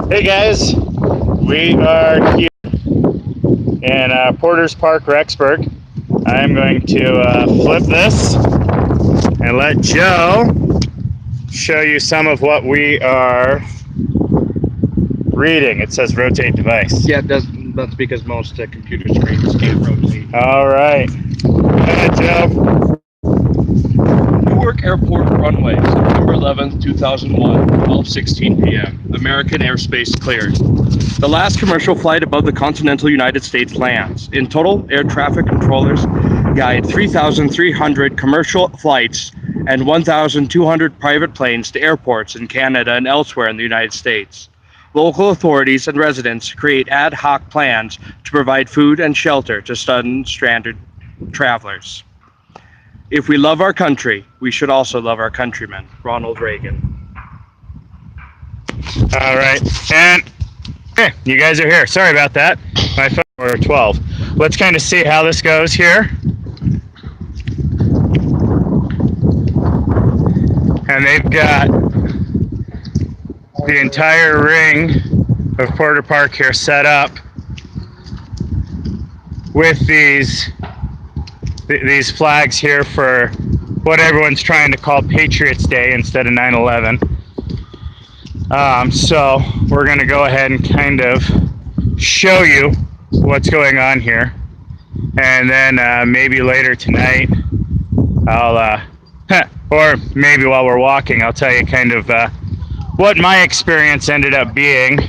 Hey guys, we are here in Porter's Park, Rexburg. I'm going to flip this and let Joe show you some of what we are reading. It says rotate device. Yeah, it does. That's because most computer screens can't rotate. All right. Joe. Newark Airport runway, September 11th, 2001, 12:16 p.m. American airspace cleared. The last commercial flight above the continental United States lands. In total, air traffic controllers guide 3,300 commercial flights and 1,200 private planes to airports in Canada and elsewhere in the United States. Local authorities and residents create ad hoc plans to provide food and shelter to stranded travelers. If we love our country, we should also love our countrymen. Ronald Reagan. All right. And hey, you guys are here. Sorry about that. My phone were 12. Let's kind of see how this goes here. And they've got the entire ring of Porter Park here set up with these flags here for what everyone's trying to call Patriots Day instead of 9/11. So we're going to go ahead and kind of show you what's going on here, and then maybe later tonight I'll or maybe while we're walking I'll tell you kind of what my experience ended up being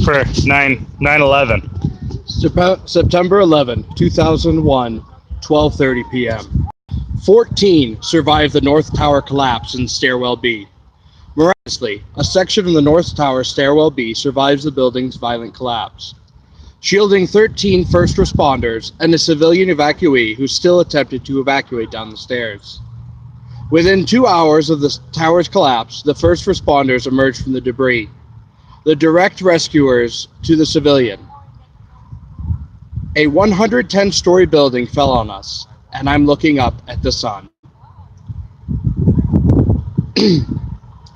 for 9/11. September 11, 2001, 12:30 p.m. 14 survived the North Tower collapse in Stairwell B. Miraculously, a section of the North Tower Stairwell B survives the building's violent collapse, shielding 13 first responders and a civilian evacuee who still attempted to evacuate down the stairs. Within 2 hours of the tower's collapse, the first responders emerged from the debris. The direct rescuers to the civilian. A 110-story building fell on us, and I'm looking up at the sun.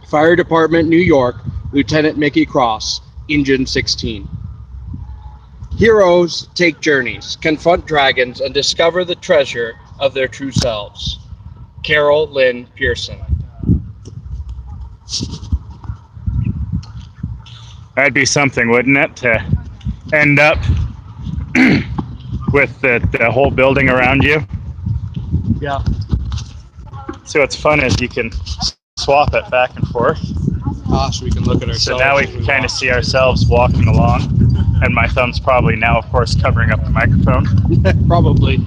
Fire Department, New York, Lieutenant Mickey Cross, Engine 16. Heroes take journeys, confront dragons, and discover the treasure of their true selves. Carol Lynn Pearson. That'd be something, wouldn't it, to end up with the whole building around you? Yeah. So what's fun is you can swap it back and forth. So we can look at ourselves. So now we can kind of see ourselves walking along, and my thumb's probably now, of course, covering up the microphone. Probably.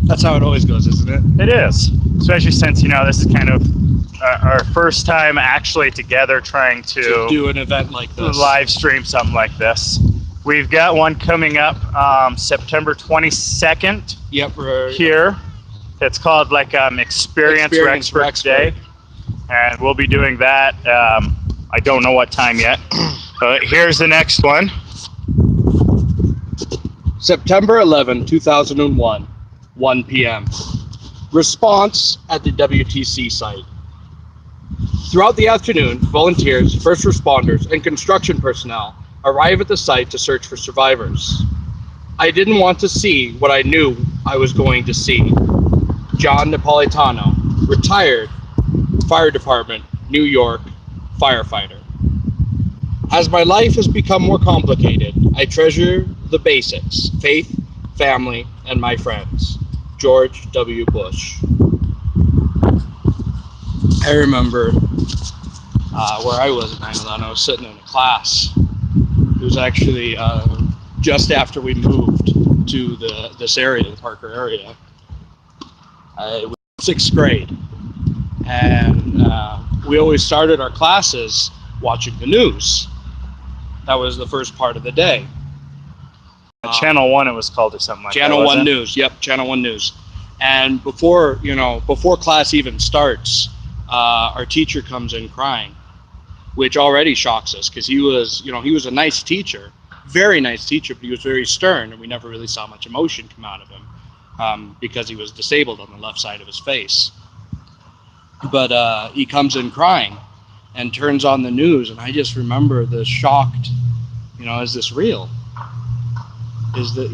That's how it always goes, isn't it? It is, especially since, this is kind of our first time actually together trying to do an event like this. Live stream something like this. We've got one coming up September 22nd. Yep, right here. It's called Experience Rexburg Day, and we'll be doing that. I don't know what time yet. Here's the next one. September 11, 2001, 1 p.m. Response at the WTC site. Throughout the afternoon, volunteers, first responders, and construction personnel arrive at the site to search for survivors. I didn't want to see what I knew I was going to see. John Napolitano, retired Fire Department, New York, firefighter. As my life has become more complicated, I treasure the basics: faith, family, and my friends. George W. Bush. I remember where I was at 9/11. I was sitting in a class. It was actually just after we moved to this area, the Parker area. It was 6th grade, and we always started our classes watching the news. That was the first part of the day. Channel 1 it was called, or something like Channel that. Channel 1 News. Yep, Channel 1 News. And before class even starts, our teacher comes in crying, which already shocks us, because he was a nice teacher, very nice teacher, but he was very stern, and we never really saw much emotion come out of him because he was disabled on the left side of his face. But he comes in crying, and turns on the news, and I just remember the shocked, is this real? Is that,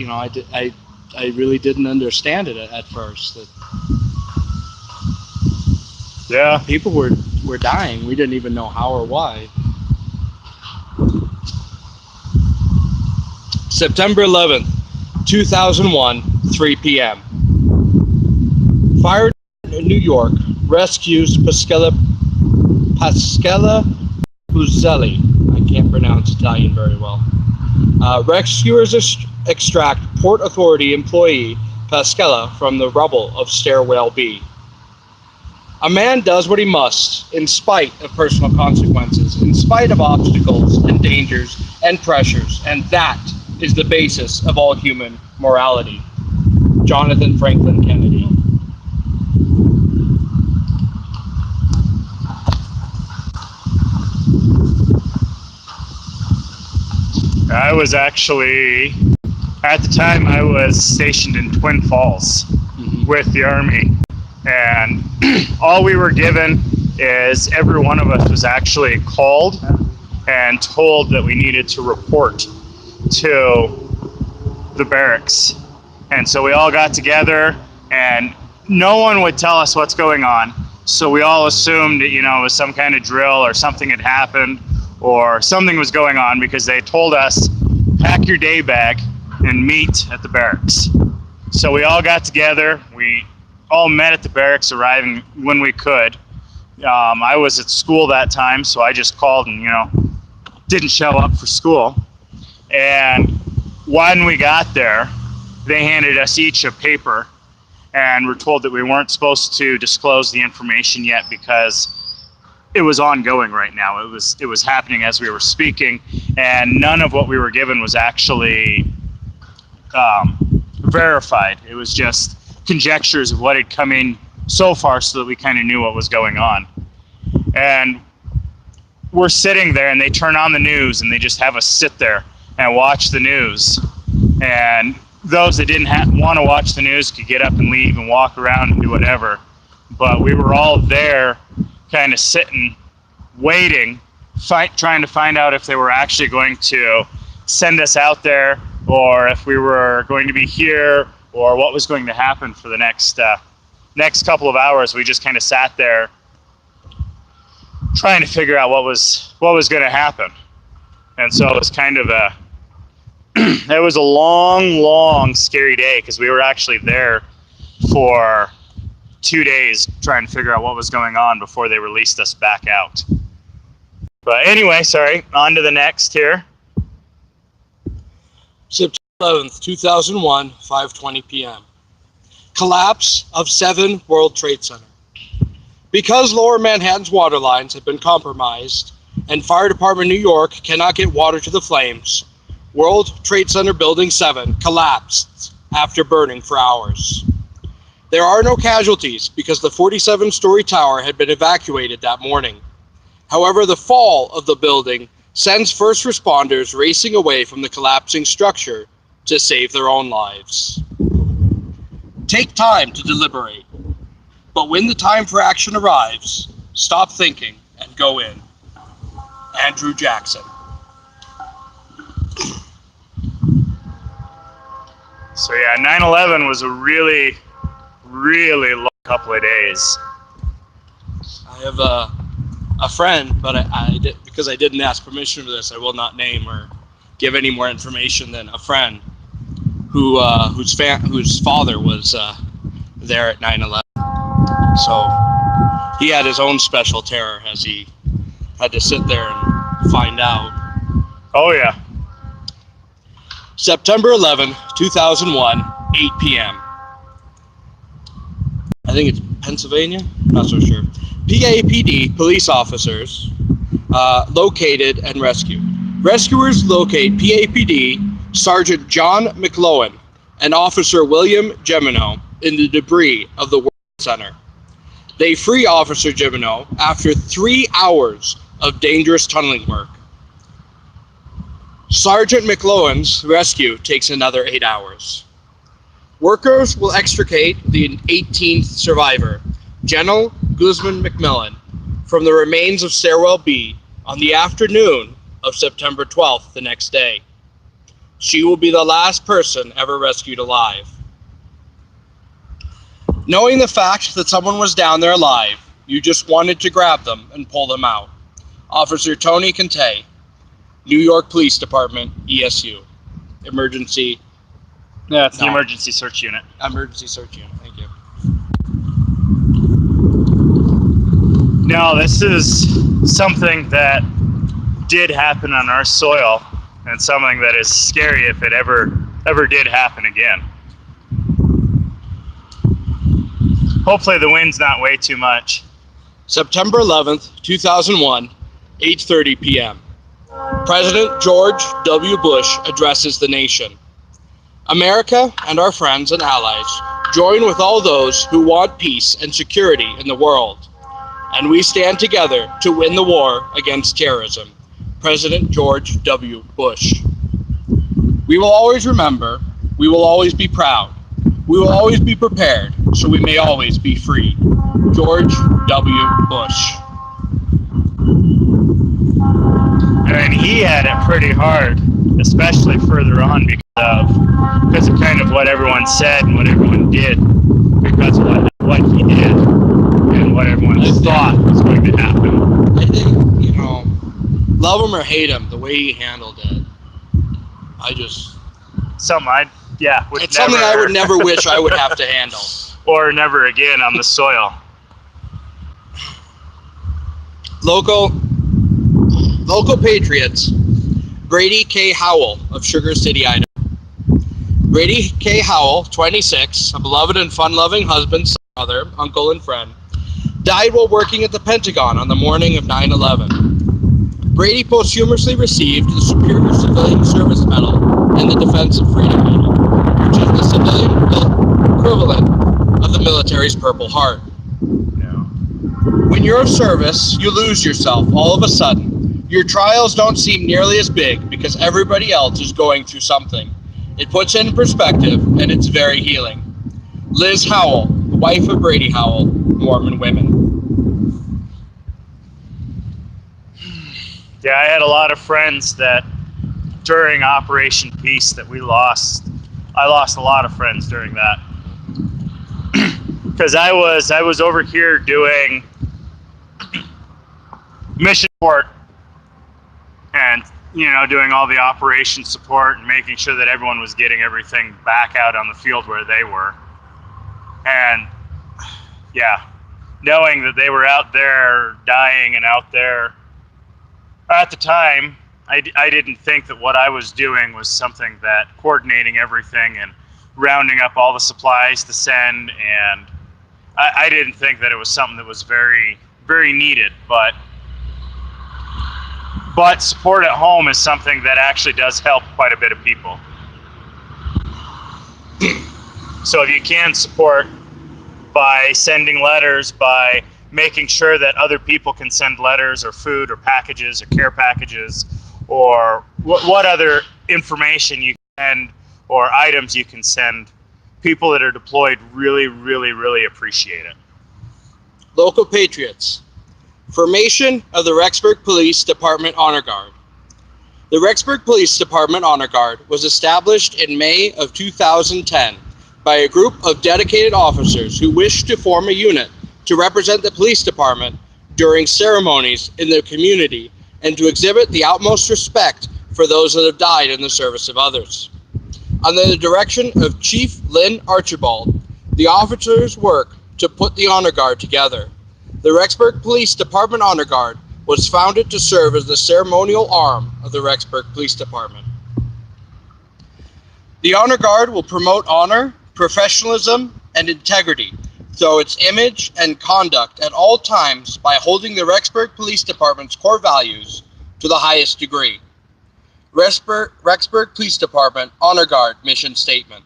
I really didn't understand it at first. That Yeah. people were dying. We didn't even know how or why. September 11th, 2001, 3 p.m. Fire in New York rescues Pasquale Buzzelli. I can't pronounce Italian very well. Rescuers extract Port Authority employee Pasquale from the rubble of Stairwell B. A man does what he must, in spite of personal consequences, in spite of obstacles and dangers and pressures, and that is the basis of all human morality. Jonathan Franklin Kennedy. I was actually, at the time, I was stationed in Twin Falls with the Army. And all we were given is every one of us was actually called and told that we needed to report to the barracks. And so we all got together, and no one would tell us what's going on. So we all assumed that, it was some kind of drill or something had happened or something was going on, because they told us, pack your day bag and meet at the barracks. So we all got together. We all met at the barracks, arriving when we could. I was at school that time, so I just called and, didn't show up for school. And when we got there, they handed us each a paper, and we're told that we weren't supposed to disclose the information yet because it was ongoing right now. It was happening as we were speaking, and none of what we were given was actually verified. It was just conjectures of what had come in so far, so that we kind of knew what was going on. And we're sitting there, and they turn on the news, and they just have us sit there and watch the news. And those that didn't want to watch the news could get up and leave and walk around and do whatever. But we were all there, kind of sitting, waiting, trying to find out if they were actually going to send us out there, or if we were going to be here, or what was going to happen for the next couple of hours. We just kind of sat there trying to figure out what was going to happen. And so it was kind of it was a long, scary day, because we were actually there for 2 days trying to figure out what was going on before they released us back out. But anyway, sorry, on to the next here. September 11th, 2001, 5:20 p.m. Collapse of 7 World Trade Center. Because Lower Manhattan's water lines have been compromised and Fire Department New York cannot get water to the flames, World Trade Center Building 7 collapsed after burning for hours. There are no casualties because the 47-story tower had been evacuated that morning. However, the fall of the building sends first responders racing away from the collapsing structure to save their own lives. Take time to deliberate, but when the time for action arrives, stop thinking and go in. Andrew Jackson. So yeah, 9/11 was a really long couple of days. I have a friend, but because I didn't ask permission for this, I will not name or give any more information than a friend whose father was there at 9/11. So he had his own special terror as he had to sit there and find out. Oh yeah. September 11, 2001, 8 p.m. I think it's Pennsylvania, not so sure. PAPD police officers located and rescued. Rescuers locate PAPD Sergeant John McLowan and Officer William Gemino in the debris of the World Center. They free Officer Gemino after 3 hours of dangerous tunneling work. Sergeant McLowan's rescue takes another 8 hours. Workers will extricate the 18th survivor, General Guzman McMillan, from the remains of Stairwell B on the afternoon of September 12th the next day. She will be the last person ever rescued alive. Knowing the fact that someone was down there alive, you just wanted to grab them and pull them out. Officer Tony Kante, New York Police Department, ESU. Emergency. Yeah, it's the emergency search unit. Emergency search unit, thank you. No, this is something that did happen on our soil, and something that is scary if it ever did happen again. Hopefully the wind's not way too much. September 11th, 2001, 8:30 p.m. President George W. Bush addresses the nation. America and our friends and allies join with all those who want peace and security in the world, and we stand together to win the war against terrorism. President George W. Bush. We will always remember, we will always be proud, we will always be prepared, so we may always be free. George W. Bush. And he had it pretty hard, especially further on because of kind of what everyone said and what everyone did, because of what he did and what everyone thought was going to happen. I think, love him or hate him, the way he handled it, it's it's something I would never wish I would have to handle. Or never again on the soil. Local patriots. Brady K. Howell of Sugar City, Idaho. Brady K. Howell, 26, a beloved and fun-loving husband, brother, uncle, and friend, died while working at the Pentagon on the morning of 9/11. Brady posthumously received the Superior Civilian Service Medal and the Defense of Freedom Medal, which is the civilian equivalent of the military's Purple Heart. When you're of service, you lose yourself all of a sudden. Your trials don't seem nearly as big because everybody else is going through something. It puts it in perspective, and it's very healing. Liz Howell, the wife of Brady Howell, Mormon women. Yeah, I had a lot of friends that during Operation Peace that we lost. I lost a lot of friends during that. Because I was over here doing mission support and doing all the operation support and making sure that everyone was getting everything back out on the field where they were. And yeah, knowing that they were out there dying and out there at the time, I didn't think that what I was doing was something that coordinating everything and rounding up all the supplies to send, and I didn't think that it was something that was very, very needed, but support at home is something that actually does help quite a bit of people. So if you can support by sending letters, by making sure that other people can send letters or food or packages or care packages or what other information you can send or items you can send, people that are deployed really, really, really appreciate it. Local patriots. Formation of the Rexburg Police Department Honor Guard. The Rexburg Police Department Honor Guard was established in May of 2010 by a group of dedicated officers who wished to form a unit to represent the police department during ceremonies in the community and to exhibit the utmost respect for those that have died in the service of others. Under the direction of Chief Lynn Archibald, the officers work to put the Honor Guard together. The Rexburg Police Department Honor Guard was founded to serve as the ceremonial arm of the Rexburg Police Department. The Honor Guard will promote honor, professionalism, and integrity through its image and conduct at all times by holding the Rexburg Police Department's core values to the highest degree. Rexburg Police Department Honor Guard Mission Statement.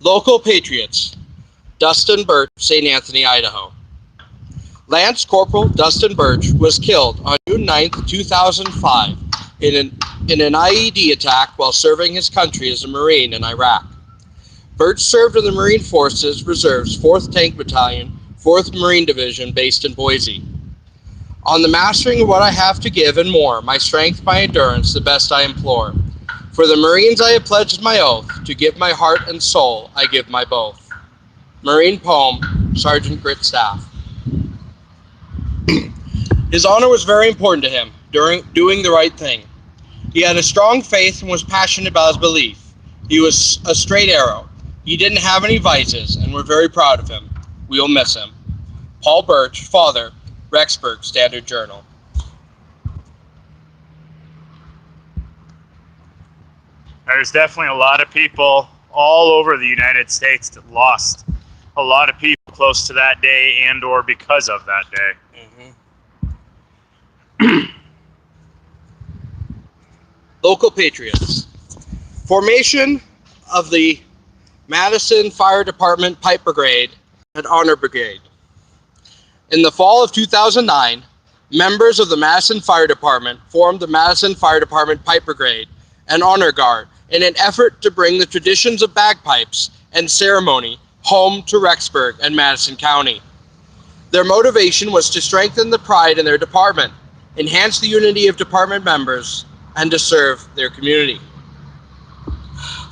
Local patriots. Dustin Burt, St. Anthony, Idaho. Lance Corporal Dustin Birch was killed on June 9th, 2005 in an IED attack while serving his country as a Marine in Iraq. Birch served in the Marine Forces Reserve's 4th Tank Battalion, 4th Marine Division based in Boise. On the mastering of what I have to give and more, my strength, my endurance, the best I implore. For the Marines I have pledged my oath, to give my heart and soul, I give my both. Marine poem, Sergeant Gritstaff. His honor was very important to him, doing the right thing. He had a strong faith and was passionate about his belief. He was a straight arrow. He didn't have any vices, and we're very proud of him. We will miss him. Paul Birch, Father, Rexburg Standard Journal. There's definitely a lot of people all over the United States that lost a lot of people close to that day and or because of that day. Local patriots. Formation of the Madison Fire Department Pipe Brigade and Honor Brigade. In the fall of 2009, members of the Madison Fire Department formed the Madison Fire Department Pipe Brigade and Honor Guard in an effort to bring the traditions of bagpipes and ceremony home to Rexburg and Madison County. Their motivation was to strengthen the pride in their department, enhance the unity of department members, and to serve their community.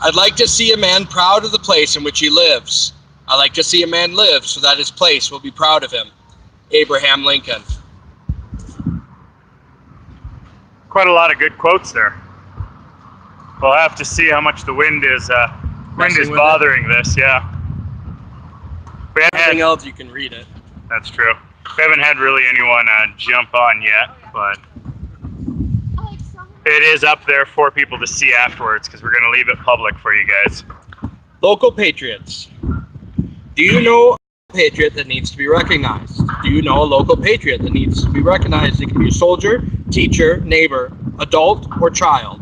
I'd like to see a man proud of the place in which he lives. I like to see a man live so that his place will be proud of him. Abraham Lincoln. Quite a lot of good quotes there. We'll have to see how much the wind is bothering this, yeah. We haven't Anything else, you can read it. That's true. We haven't had really anyone jump on yet, but it is up there for people to see afterwards because we're going to leave it public for you guys. Local patriots. Do you know a patriot that needs to be recognized? Do you know a local patriot that needs to be recognized? It can be a soldier, teacher, neighbor, adult, or child.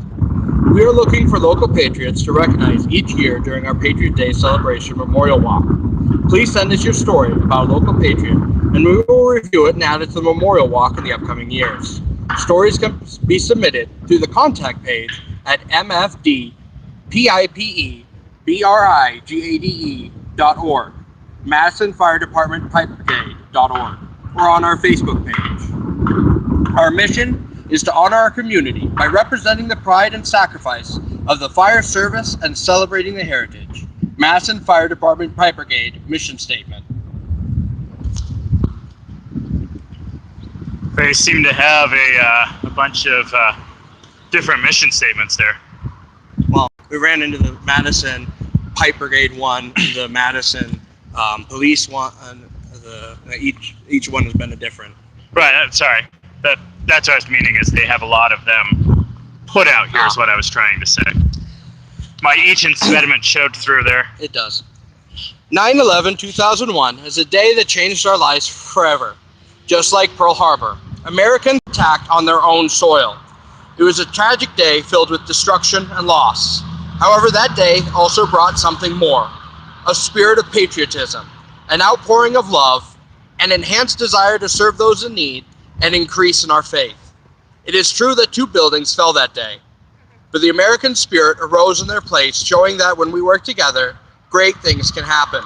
We are looking for local patriots to recognize each year during our Patriot Day celebration memorial walk. Please send us your story about a local patriot, and we will review it and add it to the memorial walk in the upcoming years. Stories can be submitted through the contact page at mfdpipebrigade.org, Madison Fire Department Pipe Brigade.org, or on our Facebook page. Our mission is to honor our community by representing the pride and sacrifice of the fire service and celebrating the heritage. Madison Fire Department Pipe Brigade mission statement. They seem to have a bunch of different mission statements there. Well, we ran into the Madison Pipe Brigade one, the Madison Police one, and each one has been a different. Right, sorry. That's what I was meaning, is they have a lot of them put out here, is what I was trying to say. My each impediment showed through there. It does. 9/11/2001 is a day that changed our lives forever. Just like Pearl Harbor, Americans attacked on their own soil. It was a tragic day filled with destruction and loss. However, that day also brought something more, a spirit of patriotism, an outpouring of love, an enhanced desire to serve those in need, and increase in our faith. It is true that 2 buildings fell that day, but the American spirit arose in their place, showing that when we work together, great things can happen.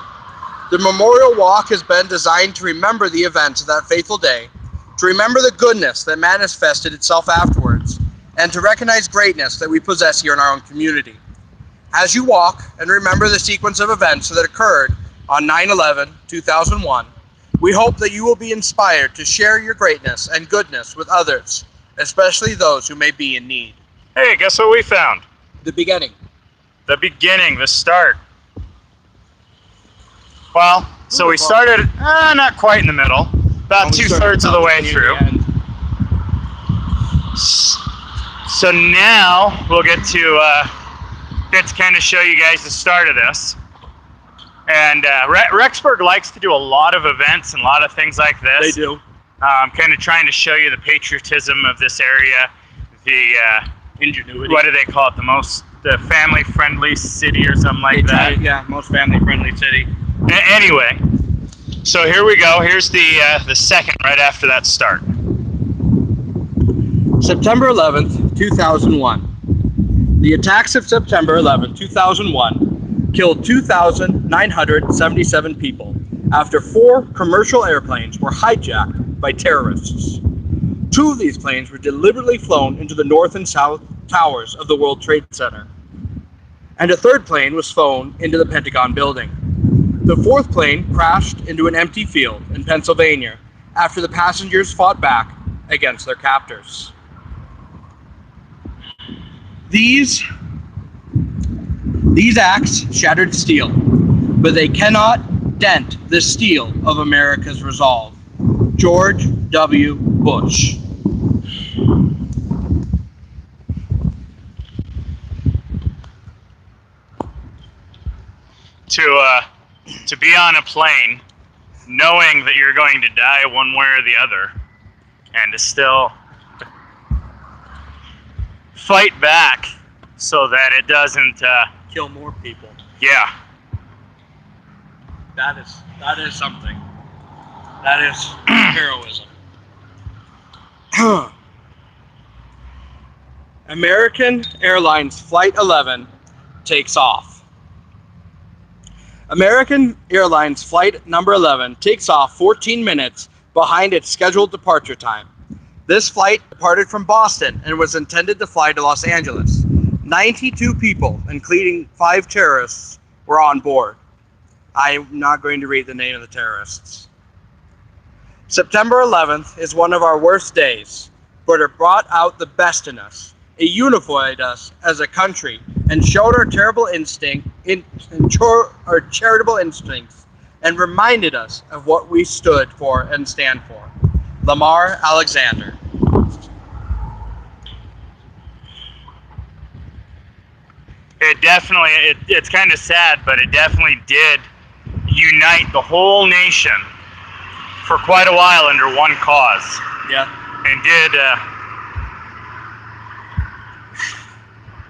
The memorial walk has been designed to remember the events of that fateful day, to remember the goodness that manifested itself afterwards, and to recognize greatness that we possess here in our own community. As you walk and remember the sequence of events that occurred on 9/11/2001, we hope that you will be inspired to share your greatness and goodness with others, especially those who may be in need. Hey, guess what we found? The beginning. The beginning, the start. Well, so we started, not quite in the middle, about 2/3 of the way through. So now we'll get to kind of show you guys the start of this. And Rexburg likes to do a lot of events and a lot of things like this. They do. Kind of trying to show you the patriotism of this area, the ingenuity. What do they call it? The family-friendly city or something like that. Yeah, most family-friendly city. Anyway, So here we go. Here's the second right after that start. September 11th, 2001. The attacks of September 11th, 2001 killed 2,977 people after 4 commercial airplanes were hijacked by terrorists. 2 of these planes were deliberately flown into the north and south towers of the World Trade Center, and a 3rd plane was flown into the Pentagon building. The 4th plane crashed into an empty field in Pennsylvania after the passengers fought back against their captors. These acts shattered steel, but they cannot dent the steel of America's resolve. George W. Bush. To be on a plane, knowing that you're going to die one way or the other, and to still fight back so that it doesn't Kill more people. Yeah. That is something. That is heroism. American Airlines Flight 11 takes off. American Airlines Flight number 11 takes off 14 minutes behind its scheduled departure time. This flight departed from Boston and was intended to fly to Los Angeles. 92 people, including 5 terrorists, were on board. I'm not going to read the name of the terrorists. September 11th is one of our worst days, but it brought out the best in us. It unified us as a country and showed our charitable instincts and reminded us of what we stood for and stand for. Lamar Alexander. It's kind of sad, but it definitely did unite the whole nation for quite a while under one cause. Yeah. And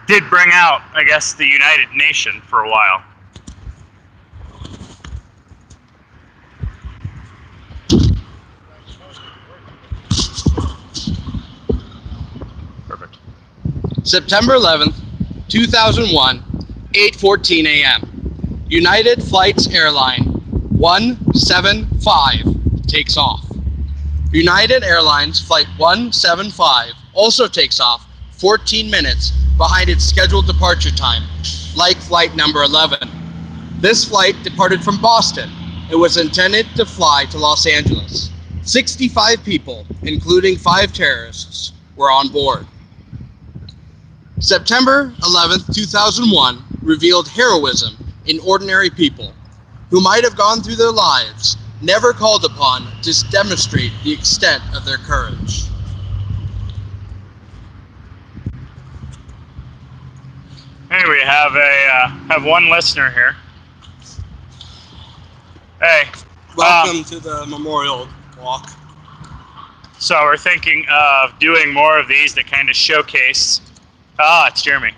did bring out, I guess, the United Nation for a while. Perfect. September 11th, 2001, 8:14 a.m. United Flights Airline 175 takes off. United Airlines Flight 175 also takes off 14 minutes behind its scheduled departure time, like flight number 11. This flight departed from Boston. It was intended to fly to Los Angeles. 65 people, including 5 terrorists, were on board. September 11th, 2001 revealed heroism in ordinary people who might have gone through their lives never called upon to demonstrate the extent of their courage. Hey, we have one listener here. Hey. Welcome to the memorial walk. So we're thinking of doing more of these that kind of showcase. It's Jeremy.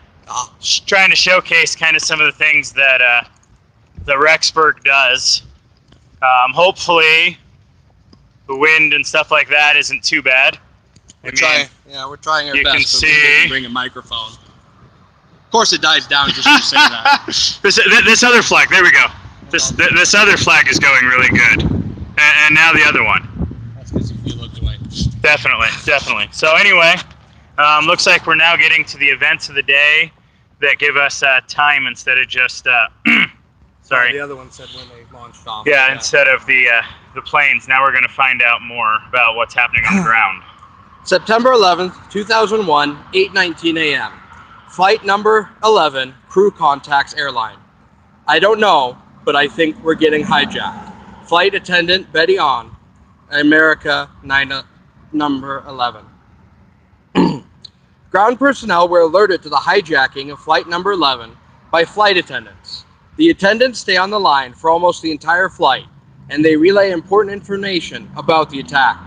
Trying to showcase kind of some of the things that the Rexburg does. Hopefully, the wind and stuff like that isn't too bad. We're trying our you best. Can but see. We didn't bring a microphone. Of course, it dies down just for saying that. This other flag. There we go. This other flag is going really good, and now the other one. That's because you looked away. Definitely. So anyway, looks like we're now getting to the events of the day that give us time instead of just. Sorry. The other one said when they launched off. Yeah, instead of the planes. Now we're going to find out more about what's happening on the ground. September 11th, 2001, 8:19 a.m. Flight number 11, crew contacts airline. I don't know, but I think we're getting hijacked. Flight attendant Betty on, America number 11. Ground personnel were alerted to the hijacking of flight number 11 by flight attendants. The attendants stay on the line for almost the entire flight, and they relay important information about the attack.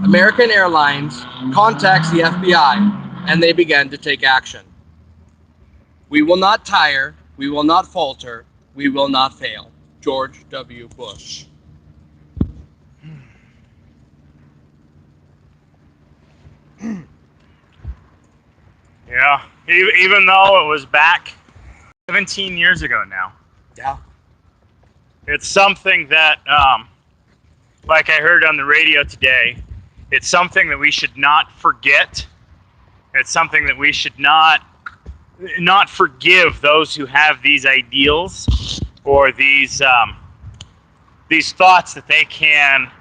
American Airlines contacts the FBI, and they begin to take action. We will not tire, we will not falter, we will not fail. George W. Bush. Yeah, even though it was back 17 years ago now. Yeah. It's something that, like I heard on the radio today, it's something that we should not forget. It's something that we should not forgive those who have these ideals or these thoughts that they can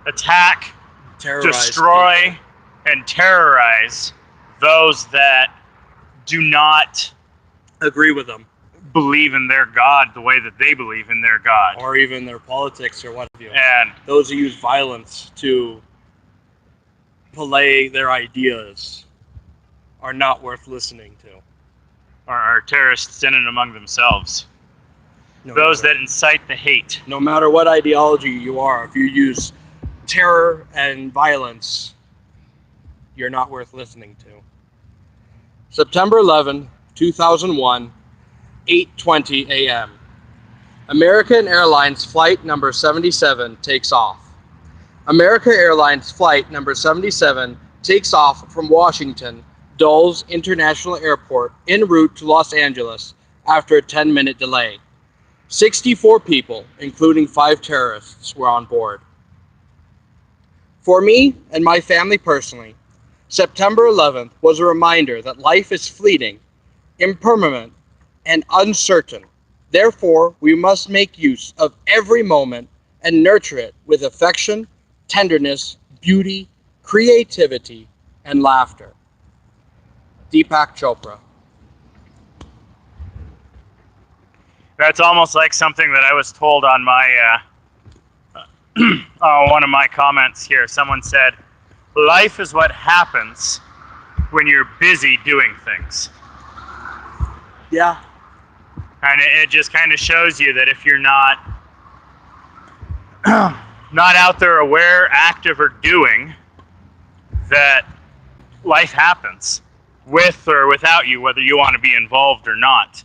attack, Terrorize destroy, people. and terrorize those that do not Agree with them. believe in their God the way that they believe in their God. Or even their politics or what have you. And Those who use violence to play their ideas are not worth listening to. are terrorists in and among themselves. Those that incite the hate. No matter what ideology you are, if you use terror and violence, you're not worth listening to. September 11, 2001, 8:20 a.m. American Airlines flight number 77 takes off. America Airlines flight number 77 takes off from Washington Dulles International Airport en route to Los Angeles after a 10-minute delay. 64 people, including 5 terrorists, were on board. For me and my family personally, September 11th was a reminder that life is fleeting, impermanent, and uncertain. Therefore, we must make use of every moment and nurture it with affection, tenderness, beauty, creativity, and laughter. Deepak Chopra. That's almost like something that I was told on my one of my comments here. Someone said, life is what happens when you're busy doing things. Yeah. And it just kind of shows you that if you're not not out there aware, active, or doing, that life happens with or without you, whether you want to be involved or not.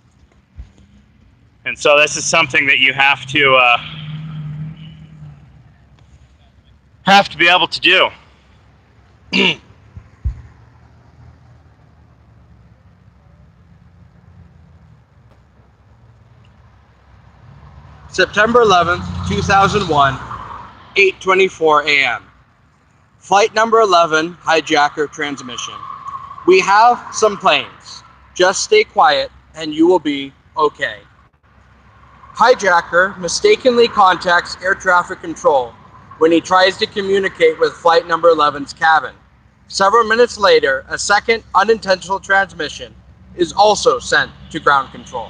And so this is something that you have to be able to do. September 11th, 2001, 8:24 a.m. Flight number 11, hijacker transmission. We have some planes. Just stay quiet and you will be okay. Hijacker mistakenly contacts air traffic control when he tries to communicate with flight number 11's cabin. Several minutes later, a second unintentional transmission is also sent to ground control.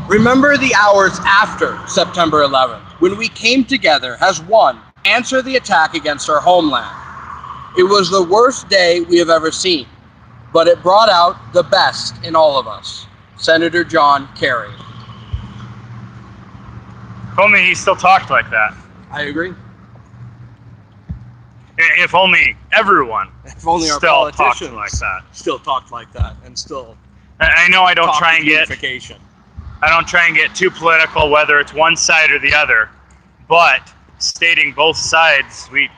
Remember the hours after September 11th, when we came together as one to answer the attack against our homeland. It was the worst day we have ever seen, but it brought out the best in all of us. Senator John Kerry. If only he still talked like that. I agree. If only everyone If only our still talked politicians like that. still talked like that and still I know I don't talked try and get unification. too political, whether it's one side or the other, but stating both sides, we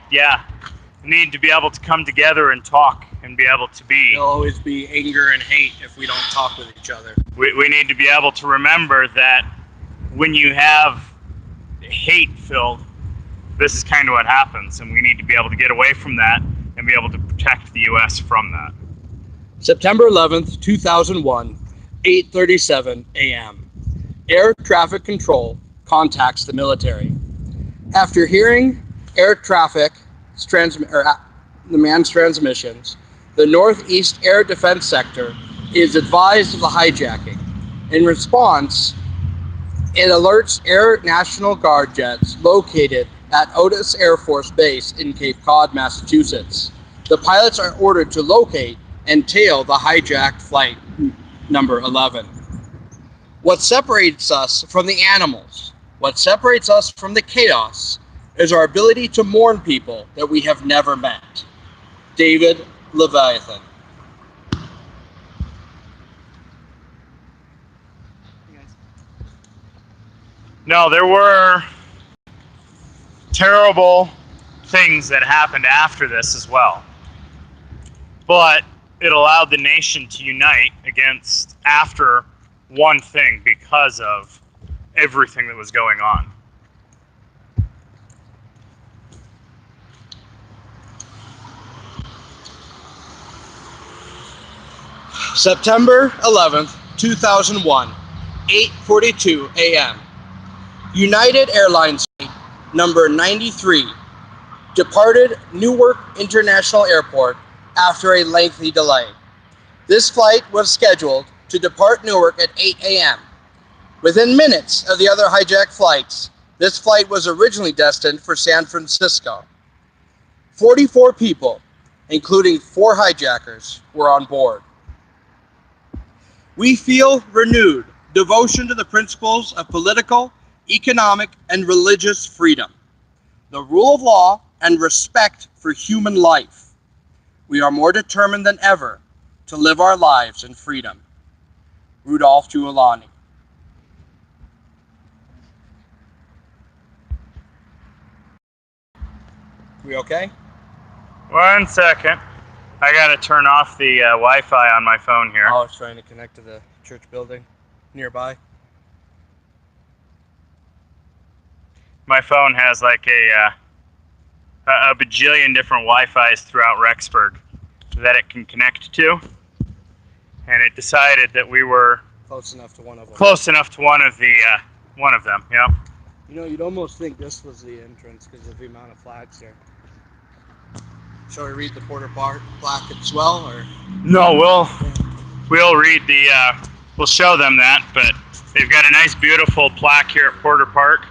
need to be able to come together and talk and be able to be. There'll always be anger and hate if we don't talk with each other. We need to be able to remember that when you have hate-filled, this is kind of what happens, and we need to be able to get away from that and be able to protect the U.S. from that. September 11th, 2001, 8:37 a.m. Air traffic control contacts the military. After hearing air traffic the man's transmissions, the Northeast Air Defense Sector is advised of the hijacking. In response, it alerts Air National Guard jets located at Otis Air Force Base in Cape Cod, Massachusetts. The pilots are ordered to locate and tail the hijacked flight number 11. What separates us from the animals, what separates us from the chaos, is our ability to mourn people that we have never met. David Leviathan. No, there were terrible things that happened after this as well. But it allowed the nation to unite against after one thing because of everything that was going on. September 11th, 2001, 8:42 a.m. United Airlines flight number 93 departed Newark International Airport after a lengthy delay. This flight was scheduled to depart Newark at 8 a.m. Within minutes of the other hijacked flights, this flight was originally destined for San Francisco. 44 people, including 4 hijackers, were on board. We feel renewed devotion to the principles of political, economic, and religious freedom, the rule of law, and respect for human life. We are more determined than ever to live our lives in freedom. Rudolph Giuliani. We okay? 1 second. I gotta turn off the Wi-Fi on my phone here. I was trying to connect to the church building nearby. My phone has like a bajillion different Wi-Fis throughout Rexburg that it can connect to, and it decided that we were Close enough to one of them. close enough to one of them. Yeah. You know, you'd almost think this was the entrance because of the amount of flags here. Shall we read the Porter Park plaque as well, or? No, we'll read the we'll show them that, but they've got a nice, beautiful plaque here at Porter Park.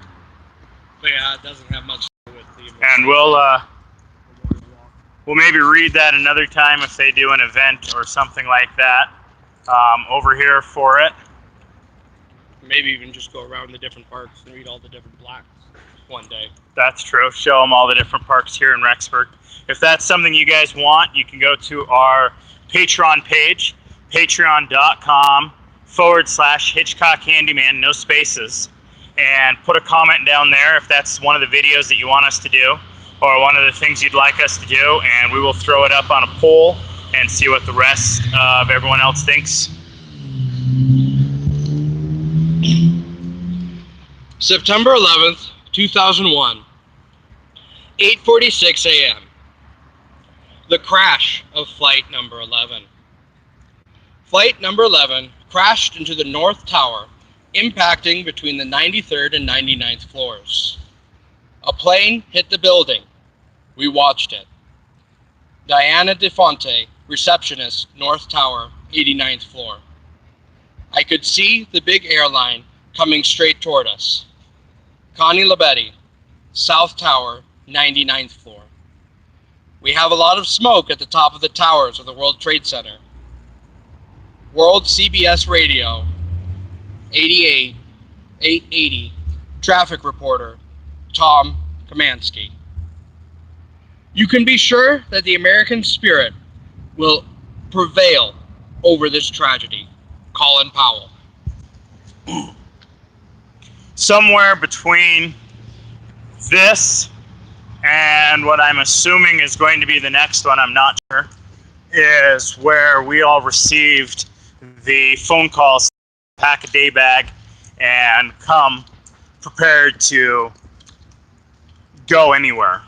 But yeah, it doesn't have much to do with the. And we'll maybe read that another time if they do an event or something like that over here for it. Maybe even just go around the different parks and read all the different plaques one day. That's true. Show them all the different parks here in Rexburg. If that's something you guys want, you can go to our Patreon page, patreon.com/Hitchcock Handyman, no spaces, and put a comment down there if that's one of the videos that you want us to do or one of the things you'd like us to do, and we will throw it up on a poll and see what the rest of everyone else thinks. September 11th, 2001, 8:46 a.m. The crash of flight number 11. Flight number 11 crashed into the North Tower, impacting between the 93rd and 99th floors. A plane hit the building. We watched it. Diana DeFonte, receptionist, North Tower, 89th floor. I could see the big airline coming straight toward us. Connie Labetti, South Tower, 99th floor. We have a lot of smoke at the top of the towers of the World Trade Center. World CBS Radio, 88, 880, traffic reporter, Tom Kamansky. You can be sure that the American spirit will prevail over this tragedy. Colin Powell. Somewhere between this and what I'm assuming is going to be the next one, I'm not sure, is where we all received the phone calls, pack a day bag, and come prepared to go anywhere.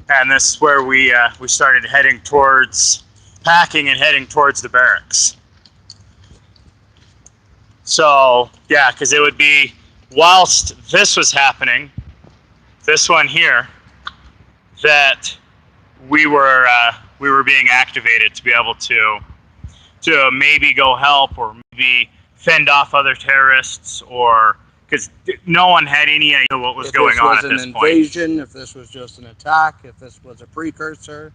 And this is where we started heading towards packing and heading towards the barracks. So yeah, because it would be whilst this was happening, this one here, that we were being activated to be able to maybe go help or maybe fend off other terrorists, or because no one had any idea what was going on at this point. If this was an invasion, if this was just an attack, if this was a precursor,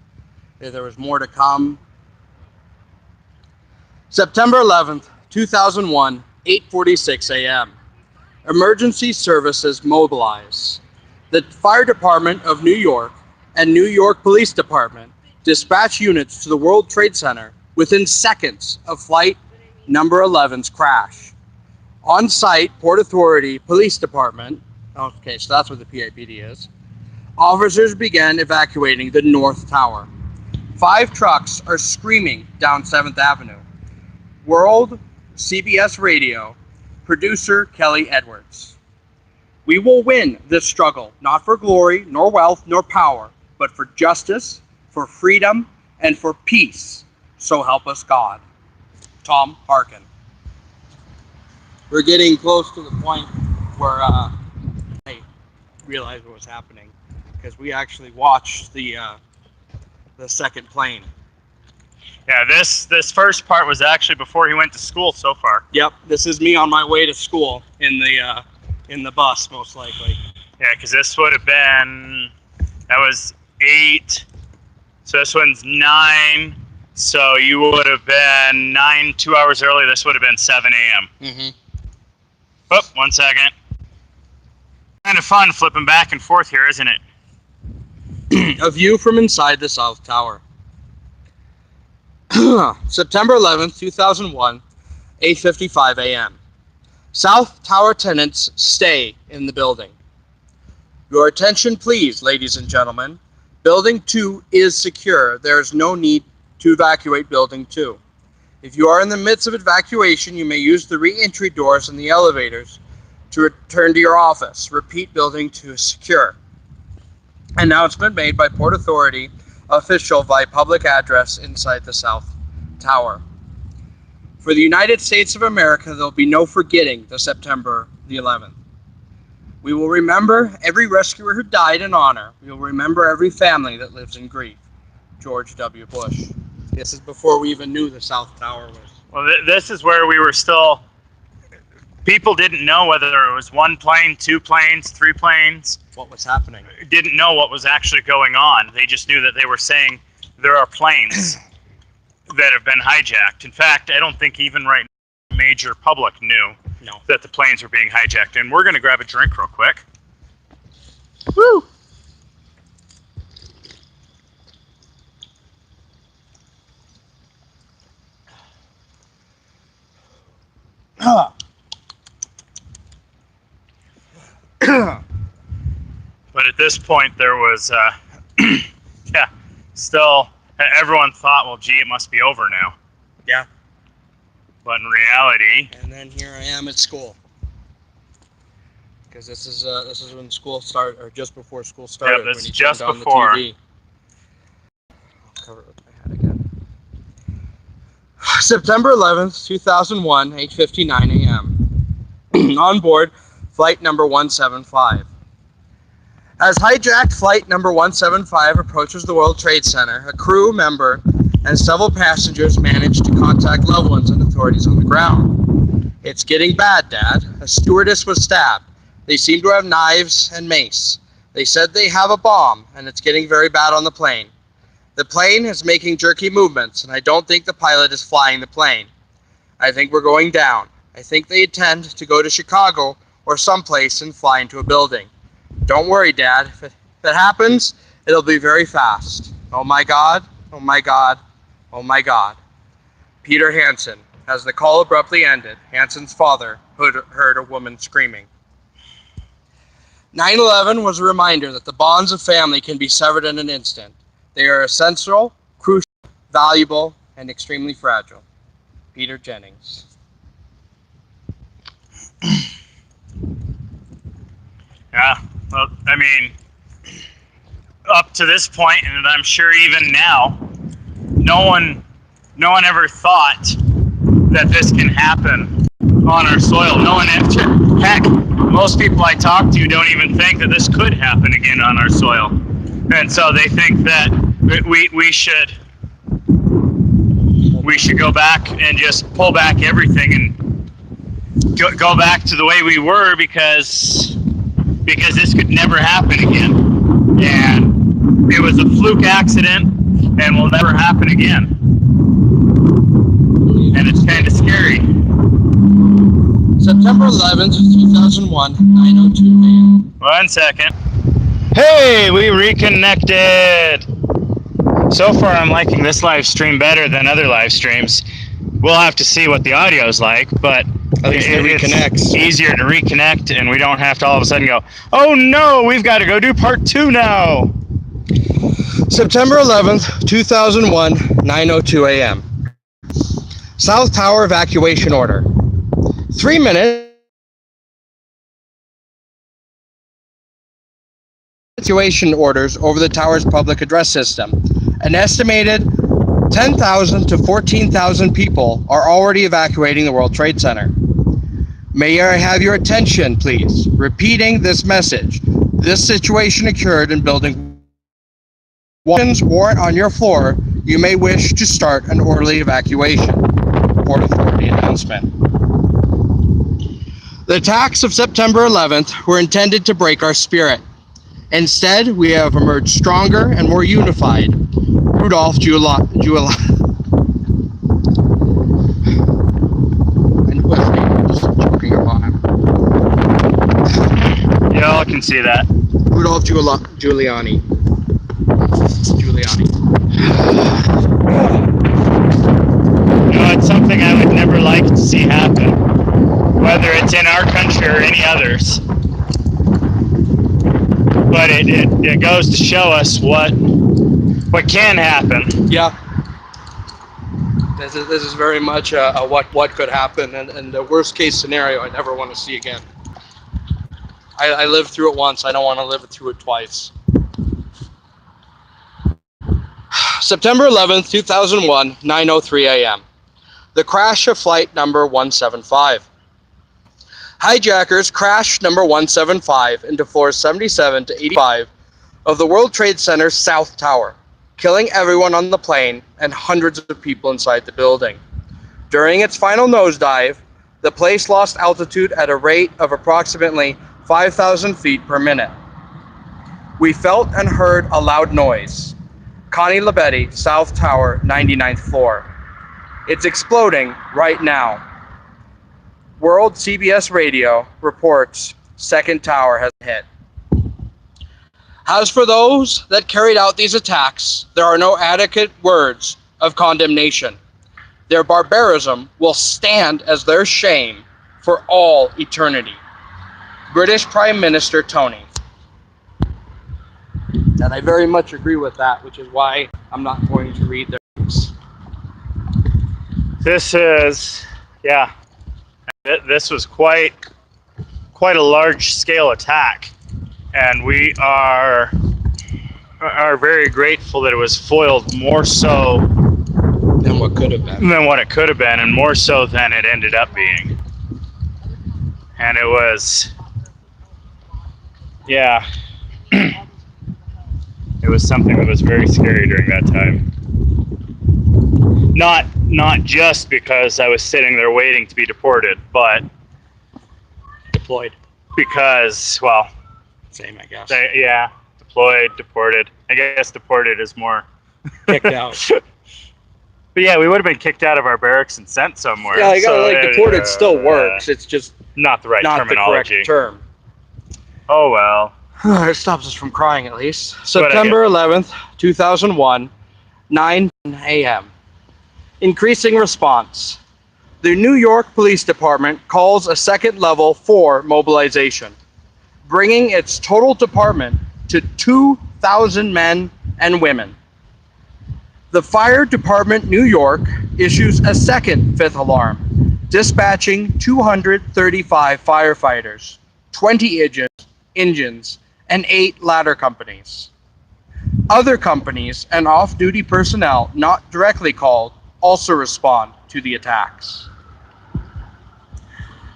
if there was more to come. September 11th, 2001, 8:46 a.m. Emergency services mobilize. The Fire Department of New York and New York Police Department dispatch units to the World Trade Center within seconds of flight number 11's crash. On site, Port Authority Police Department, okay, so that's what the PAPD is, officers began evacuating the North Tower. 5 trucks are screaming down 7th Avenue. World CBS Radio, producer Kelly Edwards. We will win this struggle, not for glory, nor wealth, nor power, but for justice, for freedom, and for peace. So help us God. Tom Harkin. We're getting close to the point where I realized what was happening, because we actually watched the second plane. Yeah, this first part was actually before he went to school so far. Yep, this is me on my way to school in the bus, most likely. Yeah, because this would have been, that was 8, so this one's 9, so you would have been 9, 2 hours early. This would have been 7 a.m. Mm-hmm. Oh, 1 second. Kind of fun flipping back and forth here, isn't it? A view from inside the South Tower. September 11th, 2001, 8:55 a.m. South Tower tenants stay in the building. Your attention, please, ladies and gentlemen. Building 2 is secure. There is no need to evacuate Building 2. If you are in the midst of evacuation, you may use the re-entry doors and the elevators to return to your office. Repeat, Building 2 is secure. Announcement made by Port Authority official by public address inside the South Tower. For the United States of America, there will be no forgetting the September the 11th. We will remember every rescuer who died in honor. We will remember every family that lives in grief. George W. Bush. This is before we even knew the South Tower was. Well, this is where we were still, people didn't know whether it was 1 plane, 2 planes, 3 planes. What was happening? Didn't know what was actually going on. They just knew that they were saying there are planes that have been hijacked. In fact, I don't think even right now the major public knew that the planes were being hijacked. And we're going to grab a drink real quick. Woo! But at this point, there was, yeah, still, everyone thought, well, gee, it must be over now. Yeah. But in reality... And then here I am at school. Because this is when school started, or just before school started. Yeah, this when is he just turned on before. the TV. I'll cover it with my hat again. September 11th, 2001, 8:59 a.m. On board flight number 175. As hijacked flight number 175 approaches the World Trade Center, a crew member and several passengers manage to contact loved ones and authorities on the ground. It's getting bad, Dad. A stewardess was stabbed. They seem to have knives and mace. They said they have a bomb, and it's getting very bad on the plane. The plane is making jerky movements, and I don't think the pilot is flying the plane. I think we're going down. I think they intend to go to Chicago or someplace and fly into a building. Don't worry, Dad. If it happens, it'll be very fast. Oh my God, oh my God, oh my God. Peter Hansen. As the call abruptly ended, Hansen's father heard a woman screaming. 9/11 was a reminder that the bonds of family can be severed in an instant. They are essential, crucial, valuable, and extremely fragile. Peter Jennings. Yeah, well, I mean, up to this point, and I'm sure even now, no one ever thought that this can happen on our soil. No one, heck, most people I talk to don't even think that this could happen again on our soil. And so they think that we should go back and just pull back everything and go back to the way we were because this could never happen again. And it was a fluke accident and will never happen again. And it's kind of scary. September 11th, 2001, 9:02 a.m. 1 second. Hey, we reconnected. So far, I'm liking this live stream better than other live streams. We'll have to see what the audio's like, but At least it reconnects. It's easier to reconnect, and we don't have to all of a sudden go, oh no, we've got to go do part 2 now. September 11th, 2001, 9:02 a.m. South Tower evacuation order. 3 minutes. Evacuation orders over the tower's public address system. An estimated 10,000 to 14,000 people are already evacuating the World Trade Center. May I have your attention, please? Repeating this message. This situation occurred in building 1 warrant on your floor. You may wish to start an orderly evacuation. Port Authority announcement. The attacks of September 11th were intended to break our spirit. Instead, we have emerged stronger and more unified. Rudolph Giuliani. And Wesley just choking upon him. Y'all can see that. Rudolph Giuliani. You know, it's something I would never like to see happen, whether it's in our country or any others. But it goes to show us what can happen. Yeah. This is very much a what could happen, and the worst case scenario I never want to see again. I lived through it once. I don't want to live through it twice. September 11th, 2001, 9:03 a.m. The crash of flight number 175. Hijackers crashed number 175 into floors 77 to 85 of the World Trade Center's South Tower, killing everyone on the plane and hundreds of people inside the building. During its final nosedive, the place lost altitude at a rate of approximately 5,000 feet per minute. We felt and heard a loud noise. Connie Labetti, South Tower, 99th floor. It's exploding right now. World CBS Radio reports second tower has hit. As for those that carried out these attacks, there are no adequate words of condemnation. Their barbarism will stand as their shame for all eternity. British Prime Minister Tony. And I very much agree with that, which is why I'm not going to read their books. This is, yeah, this was quite a large scale attack, and we are very grateful that it was foiled more so Than what could have been. than what it could have been, and more so than it ended up being. And it was, yeah, it was something that was very scary during that time. Not just because I was sitting there waiting to be deported, but Deployed. because, well, Same, I guess. yeah, deployed, deported. I guess deported is more. Kicked out. But yeah, we would have been kicked out of our barracks and sent somewhere. Yeah, you gotta, So, deported still works. It's just Not the right not the terminology. correct term. Oh well. It stops us from crying at least. September 11th, 2001, 9 a.m. Increasing response. The New York Police Department calls a second level for mobilization, bringing its total department to 2,000 men and women. The Fire Department New York issues a second fifth alarm, dispatching 235 firefighters, 20 engines, and 8 ladder companies. Other companies and off-duty personnel not directly called also respond to the attacks.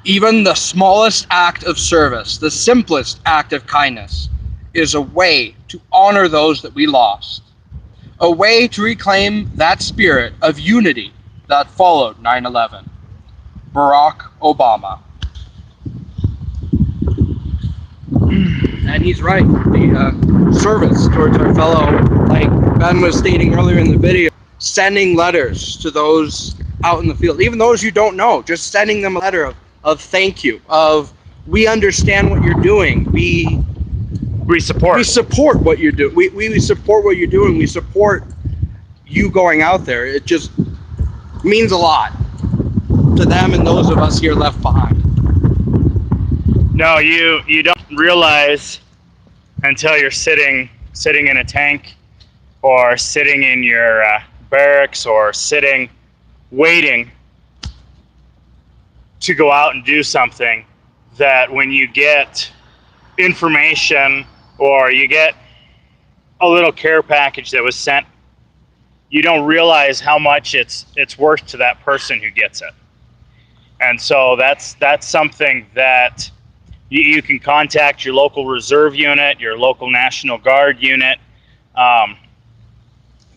Even the smallest act of service, the simplest act of kindness, is a way to honor those that we lost, a way to reclaim that spirit of unity that followed 9/11. Barack Obama. And he's right. The service towards our fellow, like Ben was stating earlier in the video, sending letters to those out in the field, even those you don't know, just sending them a letter of thank you, of we understand what you're doing. We support what you're doing. We support what you're doing. We support you going out there. It just means a lot to them and those of us here left behind. No, you don't realize until you're sitting in a tank or sitting in your barracks or sitting waiting to go out and do something, that when you get information or you get a little care package that was sent, you don't realize how much it's worth to that person who gets it. And so that's something that you can contact your local reserve unit, your local National Guard unit.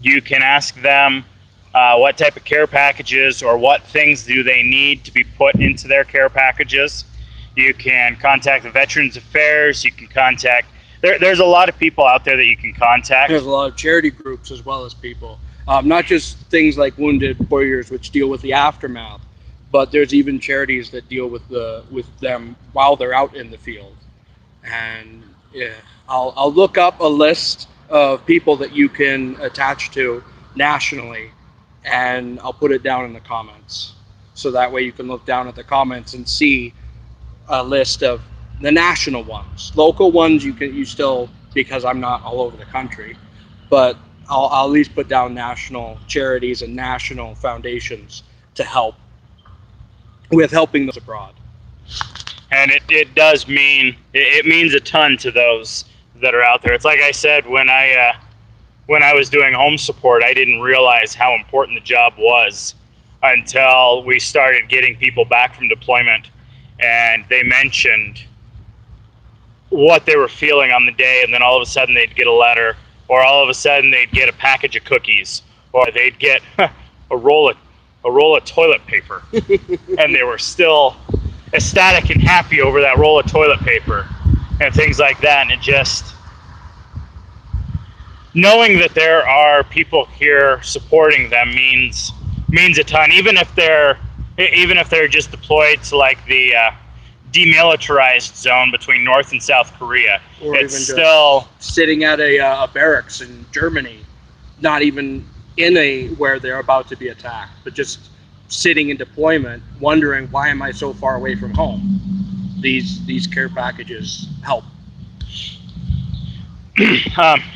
You can ask them what type of care packages or what things do they need to be put into their care packages. You can contact the Veterans Affairs. You can contact, there's a lot of people out there that you can contact. There's a lot of charity groups as well as people. Not just things like Wounded Warriors, which deal with the aftermath, but there's even charities that deal with them while they're out in the field. And yeah, I'll look up a list of people that you can attach to nationally, and I'll put it down in the comments. So that way you can look down at the comments and see a list of the national ones. Local ones you still, because I'm not all over the country, but I'll at least put down national charities and national foundations to help with helping those abroad. And it does mean, it means a ton to those that are out there. It's like I said, when I was doing home support, I didn't realize how important the job was until we started getting people back from deployment, and they mentioned what they were feeling on the day, and then all of a sudden they'd get a letter, or all of a sudden they'd get a package of cookies, or they'd get a roll of toilet paper, and they were still ecstatic and happy over that roll of toilet paper and things like that. And it just, knowing that there are people here supporting them means a ton. Even if they're just deployed to like the demilitarized zone between North and South Korea, Or it's even still sitting at a barracks in Germany, not even in where they're about to be attacked, but just sitting in deployment, wondering, why am I so far away from home? These care packages help.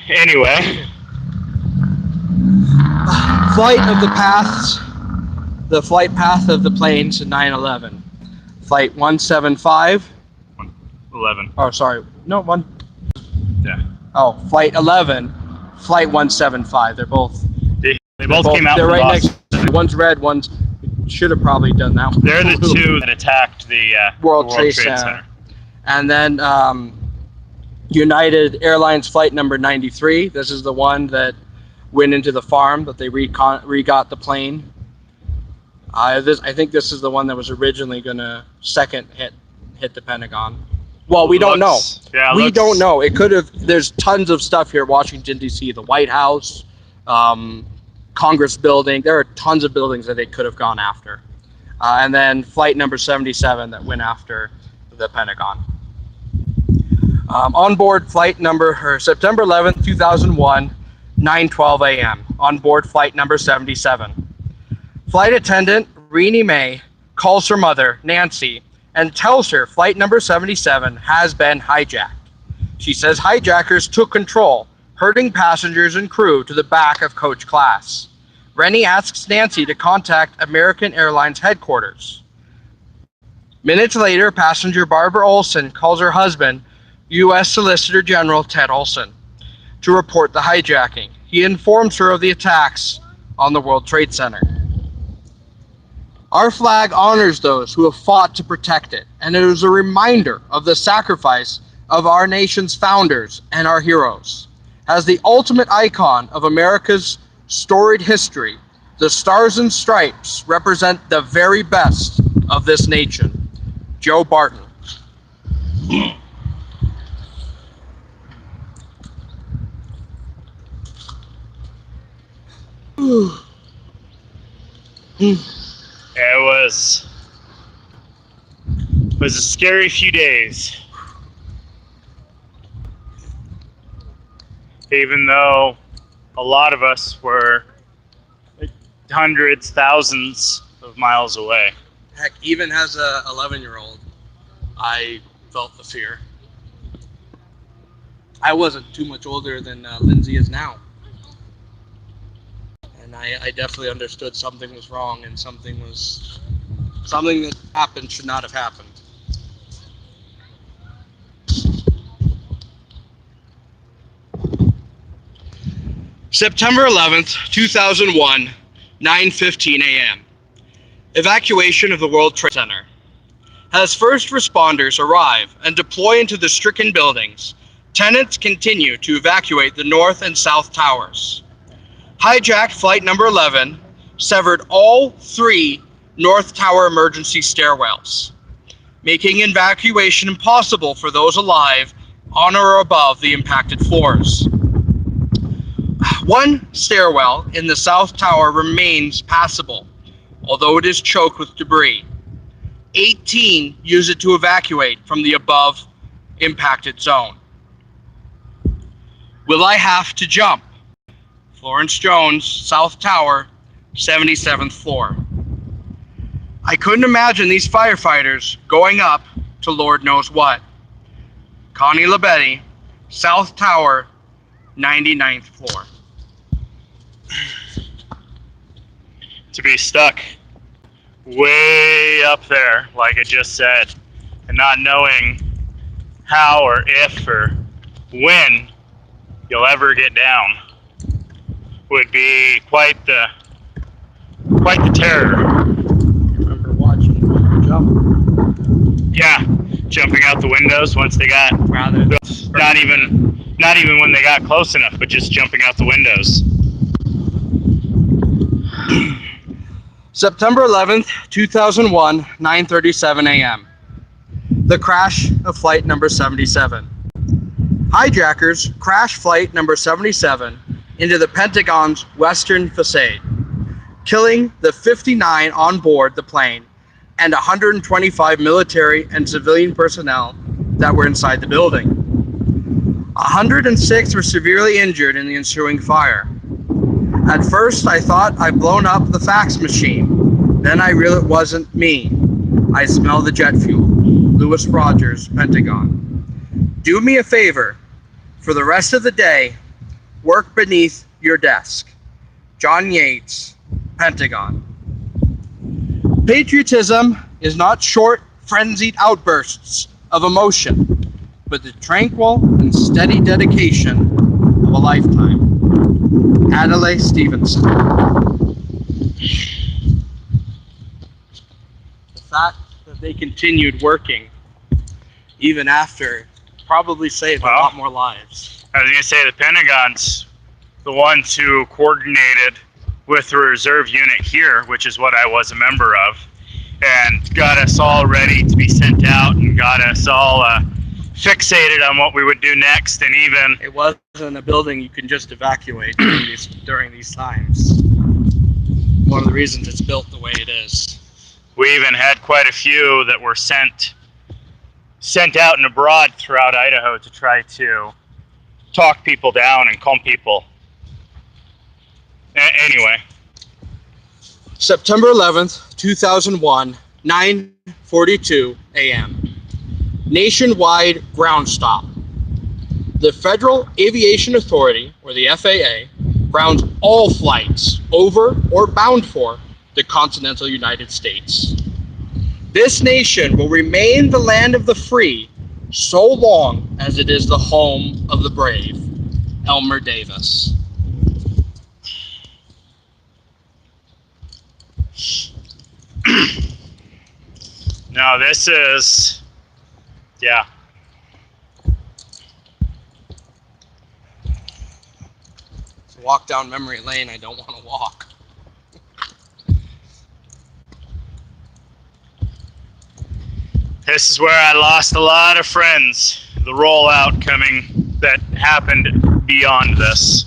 Anyway, Flight path of the planes in 9/11. Flight 175. 11. Oh, sorry. No, one. Yeah. Oh, Flight 11. Flight 175. They're both. They both came out. They're from right Boston. next. One's red. One's. Should have probably done that one. They're the two that attacked the World Trade Center. And then United Airlines flight number 93. This is the one that went into the farm that they re-got the plane. I think this is the one that was originally gonna second hit the Pentagon. Well, we don't know. Yeah, we don't know. It could have. There's tons of stuff here: Washington D.C., the White House, Congress building. There are tons of buildings that they could have gone after. And then flight number 77 that went after the Pentagon. On board flight number September 11th, 2001, 9:12 a.m. On board flight number 77. Flight attendant Renee May calls her mother, Nancy, and tells her flight number 77 has been hijacked. She says hijackers took control, herding passengers and crew to the back of coach class. Rennie asks Nancy to contact American Airlines headquarters. Minutes later, passenger Barbara Olson calls her husband, U.S. Solicitor General Ted Olson, to report the hijacking. He informs her of the attacks on the World Trade Center. Our flag honors those who have fought to protect it, and it is a reminder of the sacrifice of our nation's founders and our heroes. As the ultimate icon of America's storied history, the Stars and Stripes represent the very best of this nation. Joe Barton. It was a scary few days. Even though a lot of us were hundreds, thousands of miles away. Heck, even as a 11-year-old, I felt the fear. I wasn't too much older than Lindsay is now. and I definitely understood something was wrong and something that happened should not have happened. September 11th, 2001, 9:15 a.m. Evacuation of the World Trade Center. As first responders arrive and deploy into the stricken buildings, tenants continue to evacuate the north and south towers. Hijacked flight number 11 severed all 3 north tower emergency stairwells, making evacuation impossible for those alive on or above the impacted floors. One stairwell in the south tower remains passable, although it is choked with debris. 18 use it to evacuate from the above impacted zone. Will I have to jump? Florence Jones, South Tower, 77th floor. I couldn't imagine these firefighters going up to Lord knows what. Connie Labetti, South Tower, 99th floor. To be stuck way up there, like I just said, and not knowing how or if or when you'll ever get down would be quite the terror. I remember watching them jump. Yeah, jumping out the windows once they got not even when they got close enough, but just jumping out the windows. September 11th, 2001, 9:37 a.m. The crash of flight number 77. Hijackers crashed flight number 77 into the Pentagon's western facade, killing the 59 on board the plane and 125 military and civilian personnel that were inside the building. 106 were severely injured in the ensuing fire. At first, I thought I'd blown up the fax machine. Then I realized it wasn't me. I smell the jet fuel. Lewis Rogers, Pentagon. Do me a favor. For the rest of the day, work beneath your desk. John Yates, Pentagon. Patriotism is not short, frenzied outbursts of emotion, but the tranquil and steady dedication of a lifetime. Adelaide Stevenson. The fact that they continued working even after probably saved a lot more lives. I was going to say the Pentagon's the ones who coordinated with the reserve unit here, which is what I was a member of, and got us all ready to be sent out and got us all fixated on what we would do next. And even it wasn't a building you can just evacuate during these times. One of the reasons it's built the way it is. We even had quite a few that were sent out and abroad throughout Idaho to try to talk people down and calm people. Anyway. September 11th, 2001, 9:42 a.m. Nationwide ground stop. The Federal Aviation Authority, or the FAA, grounds all flights over or bound for the continental United States. This nation will remain the land of the free so long as it is the home of the brave. Elmer Davis. No, this is, yeah. It's a walk down memory lane I don't want to walk. This is where I lost a lot of friends. The rollout coming that happened beyond this.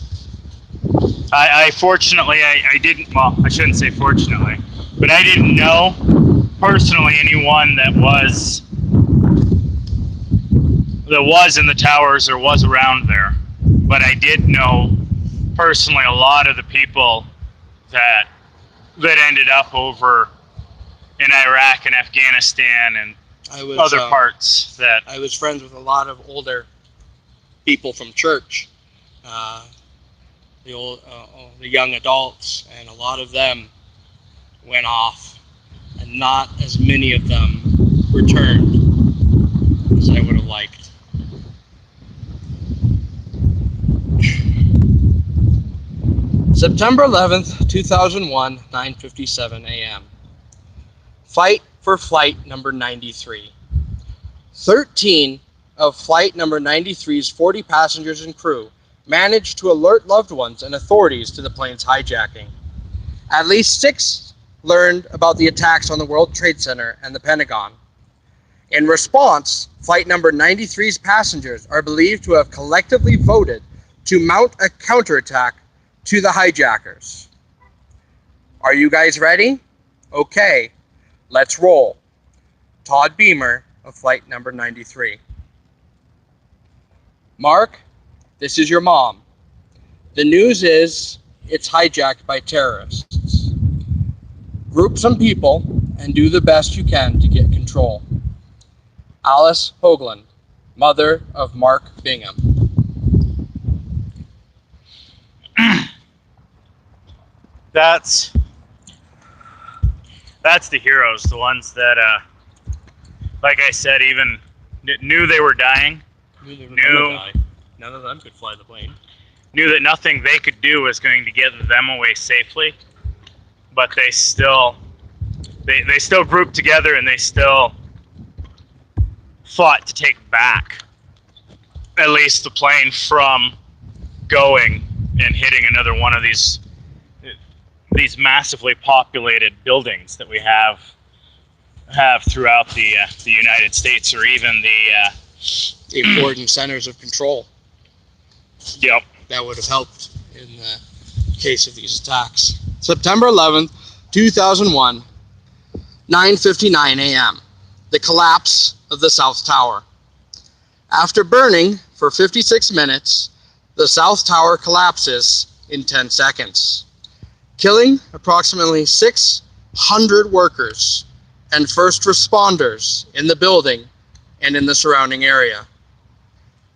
I fortunately, I didn't, well, I shouldn't say fortunately, but I didn't know personally anyone that was in the towers or was around there. But I did know personally a lot of the people that ended up over in Iraq and Afghanistan and other parts that I was friends with a lot of older people from church. the young adults, and a lot of them went off, and not as many of them returned as I would have liked. September 11th, 2001, 9:57 a.m. Fight for flight number 93. 13 of flight number 93's 40 passengers and crew managed to alert loved ones and authorities to the plane's hijacking. At least 6 learned about the attacks on the World Trade Center and the Pentagon. In response, flight number 93's passengers are believed to have collectively voted to mount a counterattack to the hijackers. Are you guys ready? Okay, let's roll. Todd Beamer of flight number 93. Mark, this is your mom. The news is it's hijacked by terrorists. Group some people and do the best you can to get control. Alice Hoagland, mother of Mark Bingham. That's the heroes, the ones that, like I said, even knew they were dying. None of them could fly the plane. Knew that nothing they could do was going to get them away safely, but they still grouped together and they still fought to take back at least the plane from going and hitting another one of these massively populated buildings that we have throughout the United States, or even the important centers of control. Yep. That would have helped in the case of these attacks. September 11th, 2001, 9:59 a.m. The collapse of the South Tower. After burning for 56 minutes, the South Tower collapses in 10 seconds, killing approximately 600 workers and first responders in the building and in the surrounding area.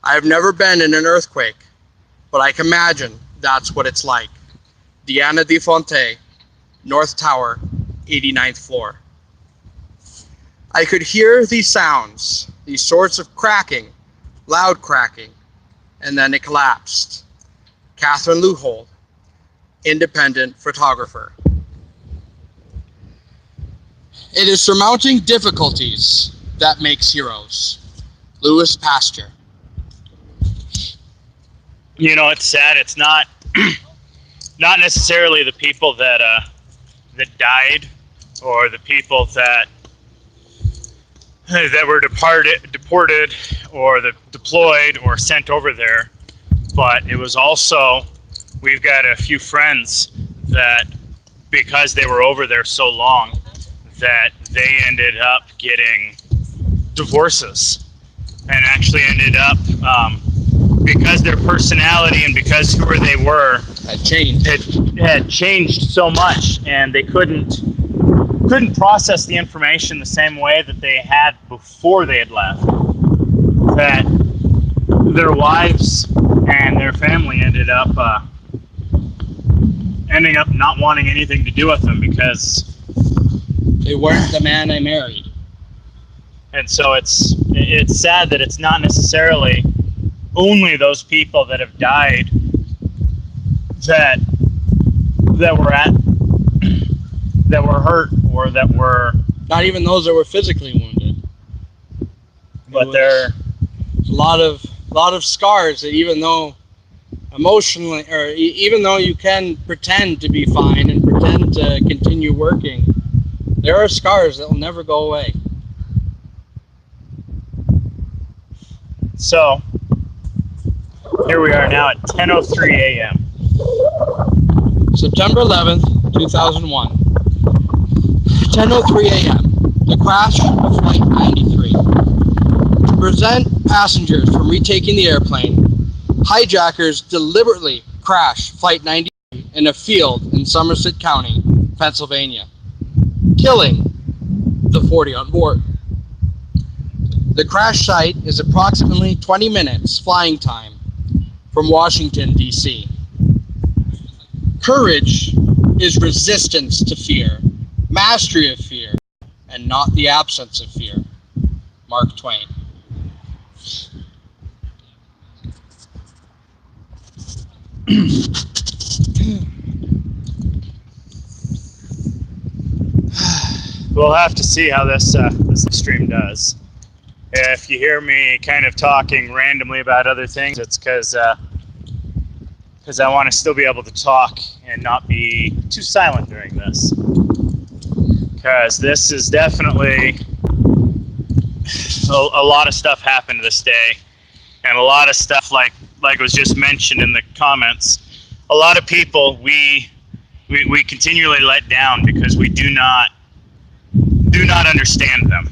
I have never been in an earthquake, but I can imagine that's what it's like. Diana De Fonte, North Tower, 89th floor. I could hear these sounds, these sorts of cracking, loud cracking, and then it collapsed. Catherine Leuhold, independent photographer. It is surmounting difficulties that makes heroes. Louis Pasteur. You know, it's sad. It's not necessarily the people that died, or the people that were deported, or deployed, or sent over there, but it was also, we've got a few friends that, because they were over there so long, that they ended up getting divorces, and actually ended up, because their personality and because who they were had changed so much, and they couldn't process the information the same way that they had before they had left, that their wives and their family ended up not wanting anything to do with them because they weren't the man I married. And so it's sad that it's not necessarily only those people that have died that were hurt, or that were not even those that were physically wounded. But there a lot of scars that, even though emotionally, or even though you can pretend to be fine and pretend to continue working, there are scars that will never go away. So here we are now at 10:03 a.m. September 11th, 2001. 10:03 a.m. The crash of Flight 93. To prevent passengers from retaking the airplane, hijackers deliberately crashed Flight 93 in a field in Somerset County, Pennsylvania, killing the 40 on board. The crash site is approximately 20 minutes flying time from Washington, D.C. Courage is resistance to fear, mastery of fear, and not the absence of fear. Mark Twain. We'll have to see how this stream does. If you hear me kind of talking randomly about other things, it's because I want to still be able to talk and not be too silent during this. Because this is definitely a lot of stuff happened this day, and a lot of stuff like was just mentioned in the comments. A lot of people we continually let down because we do not understand them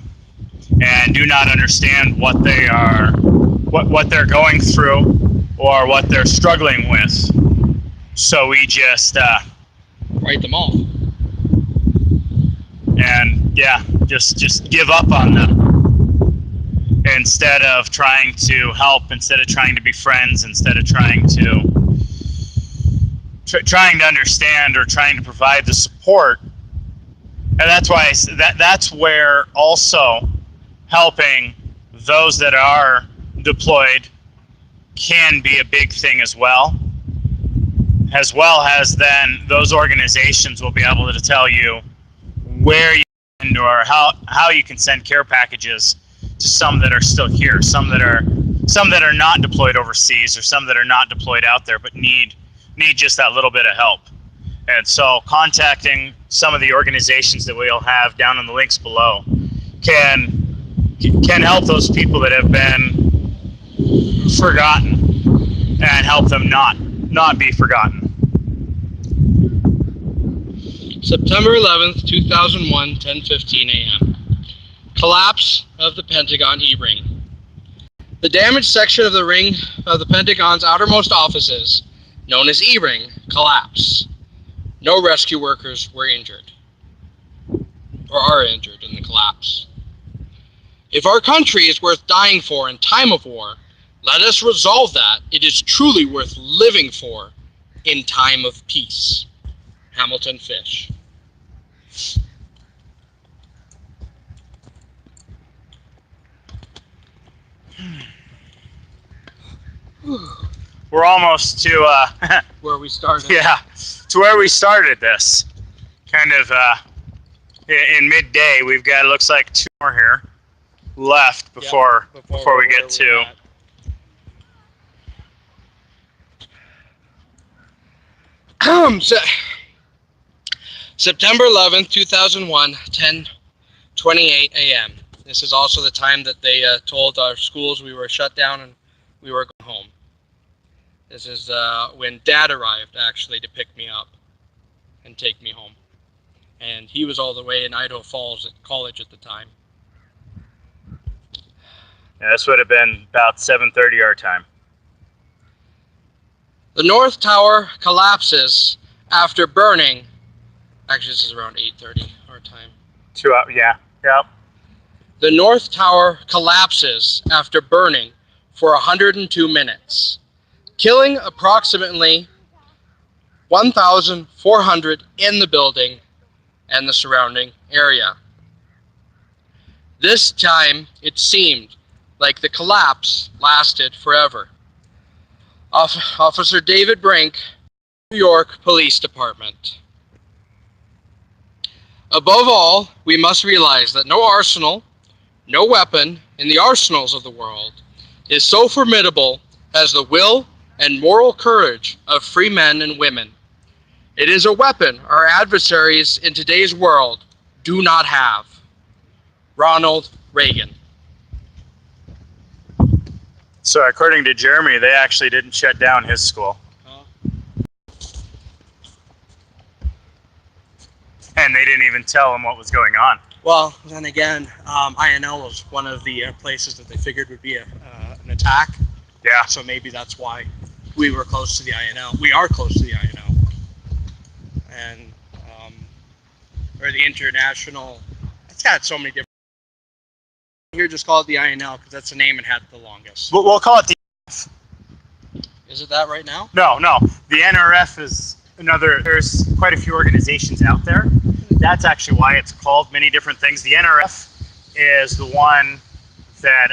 and do not understand what they are, what they're going through or what they're struggling with. So we just Write them off. And yeah, just give up on them instead of trying to help, instead of trying to be friends, instead of trying to understand or trying to provide the support. And that's why that's where also helping those that are deployed can be a big thing as well as then those organizations will be able to tell you where you can or how you can send care packages to some that are still here, some that are not deployed overseas, or some that are not deployed out there but need just that little bit of help. And so contacting some of the organizations that we'll have down in the links below can help those people that have been forgotten and help them not be forgotten. September 11th, 2001, 10:15 a.m. Collapse of the Pentagon E-ring. The damaged section of the ring of the Pentagon's outermost offices, known as E-ring, collapsed. No rescue workers were injured or are injured in the collapse. If our country is worth dying for in time of war, let us resolve that it is truly worth living for in time of peace. Hamilton Fish. We're almost to Where we started. yeah, to where we started this. Kind of in midday. We've got, it looks like 2 more here left before we get to. September 11th, 2001, 10:28 a.m. This is also the time that they told our schools we were shut down and we were going home. This is when Dad arrived, actually, to pick me up and take me home. And he was all the way in Idaho Falls at college at the time. Yeah, this would have been about 7:30 our time. The North Tower collapses after burning. Actually, this is around 8:30 our time. 2 hours, yeah, yep. The North Tower collapses after burning for 102 minutes, killing approximately 1,400 in the building and the surrounding area. This time, it seemed like the collapse lasted forever. Officer David Brink, New York Police Department. Above all, we must realize that no arsenal, no weapon in the arsenals of the world is so formidable as the will and moral courage of free men and women. It is a weapon our adversaries in today's world do not have. Ronald Reagan. So according to Jeremy, they actually didn't shut down his school. And they didn't even tell him what was going on. Well, then again, INL was one of the places that they figured would be an attack. Yeah. So maybe that's why we were close to the INL. We are close to the INL. And, or the international, it's got so many different. Here, just call it the INL because that's the name it had the longest. We'll call it the. Is it that right now? No. The NRF is there's quite a few organizations out there. That's actually why it's called many different things. The NRF is the one that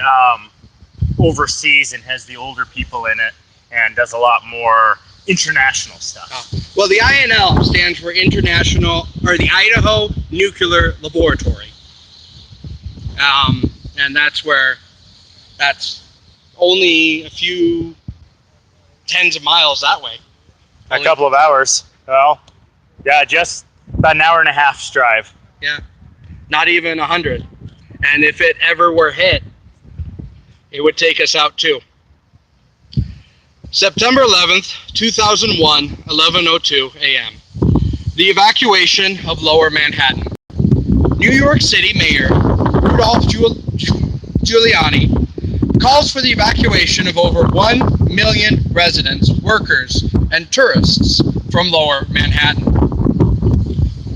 oversees and has the older people in it and does a lot more international stuff. Well, the INL stands for International, or the Idaho Nuclear Laboratory. And that's only a few tens of miles that way. A couple of hours. Well, yeah, just about an hour and a half's drive. Yeah, not even 100. And if it ever were hit, it would take us out too. September 11th, 2001, 11:02 a.m. The evacuation of Lower Manhattan. New York City Mayor Rudolph Giuliani calls for the evacuation of over 1 million residents, workers, and tourists from Lower Manhattan.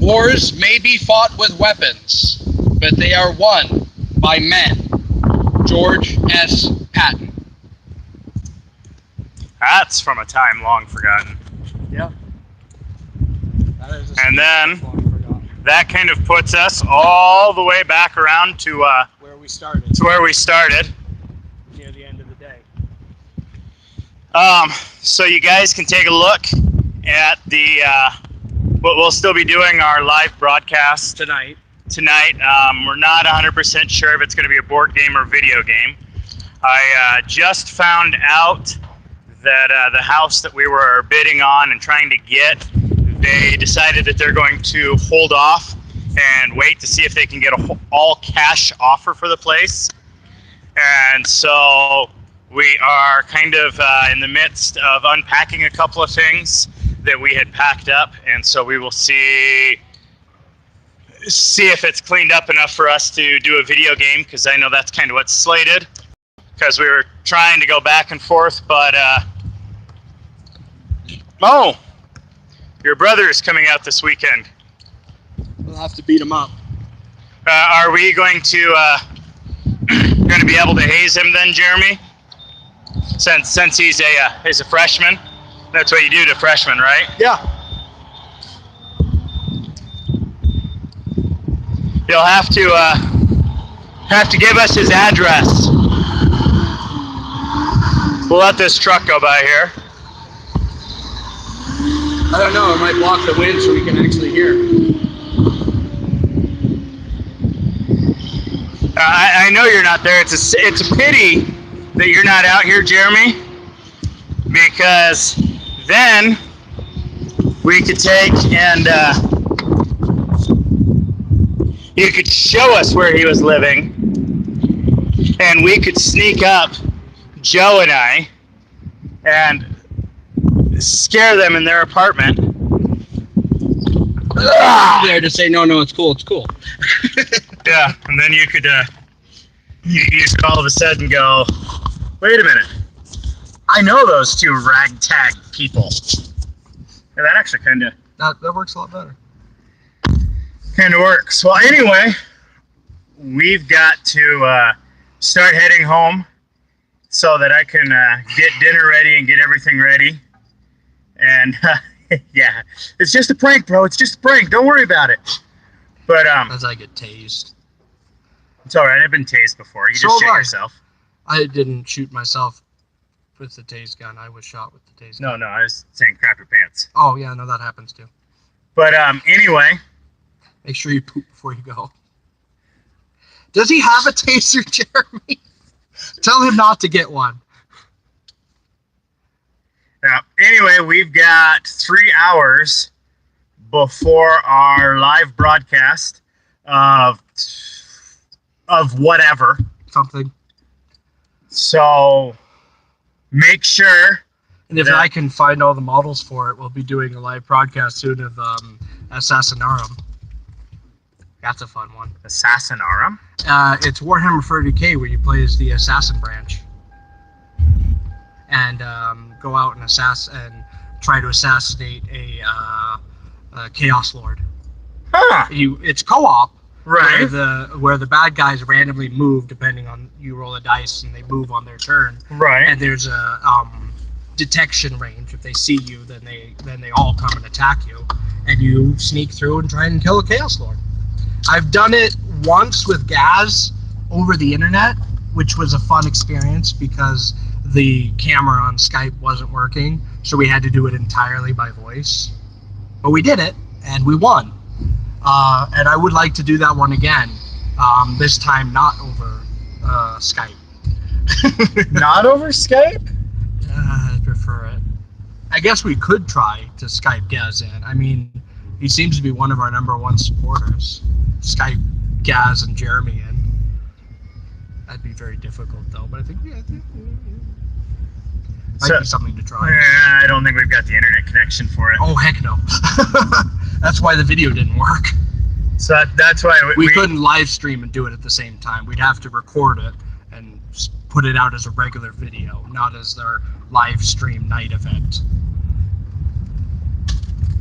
Wars may be fought with weapons, but they are won by men. George S. Patton. That's from a time long forgotten. Yeah. And then that kind of puts us all the way back around to where we started. Near the end of the day. So you guys can take a look at the what we'll still be doing our live broadcast tonight. We're not 100% sure if it's going to be a board game or video game. I just found out that the house that we were bidding on and trying to get, they decided that they're going to hold off and wait to see if they can get a all cash offer for the place. And so we are kind of in the midst of unpacking a couple of things that we had packed up, and so we will see if it's cleaned up enough for us to do a video game, because I know that's kind of what's slated, because we were trying to go back and forth, but your brother is coming out this weekend. We'll have to beat him up. Are we going to be able to haze him then, Jeremy? Since he's a freshman, that's what you do to freshmen, right? Yeah. You'll have to give us his address. We'll let this truck go by here. I don't know, it might block the wind so we can actually hear. I know you're not there. It's a pity that you're not out here, Jeremy, because then we could take and you could show us where he was living, and we could sneak up, Joe and I, and scare them in their apartment. There to say, no, it's cool. Yeah, and then you could all of a sudden go, wait a minute, I know those two ragtag people. Yeah, that actually That works a lot better. Kind of works. Well, anyway, we've got to start heading home so that I can get dinner ready and get everything ready. And yeah, it's just a prank, bro. It's just a prank. Don't worry about it. But as I get tased. It's all right. I've been tased before. You So just shit have I. yourself. I didn't shoot myself with the tase gun. I was shot with the tase gun. No, I was saying crap your pants. Oh yeah, no, that happens too. But anyway. Make sure you poop before you go. Does he have a taser, Jeremy? Tell him not to get one. Anyway, we've got 3 hours before our live broadcast of whatever. Something. So make sure. And if I can find all the models for it, we'll be doing a live broadcast soon of Assassinarum. That's a fun one. Assassinarum? It's Warhammer 40k where you play as the assassin branch. And go out and try to assassinate a Chaos Lord. Huh. It's co-op. Right. Where the bad guys randomly move depending on, you roll a dice and they move on their turn. Right. And there's a detection range. If they see you, then they all come and attack you, and you sneak through and try and kill a Chaos Lord. I've done it once with Gaz over the internet, which was a fun experience because the camera on Skype wasn't working, so we had to do it entirely by voice. But we did it, and we won. And I would like to do that one again. This time not over Skype. Not over Skype? I prefer it. I guess we could try to Skype Gaz in. I mean, he seems to be one of our #1 supporters. Skype Gaz and Jeremy in. That'd be very difficult though, but I think might be something to try. I don't think we've got the internet connection for it. Oh heck no. That's why the video didn't work. So that's why we couldn't live stream and do it at the same time. We'd have to record it and put it out as a regular video, not as their live stream night event.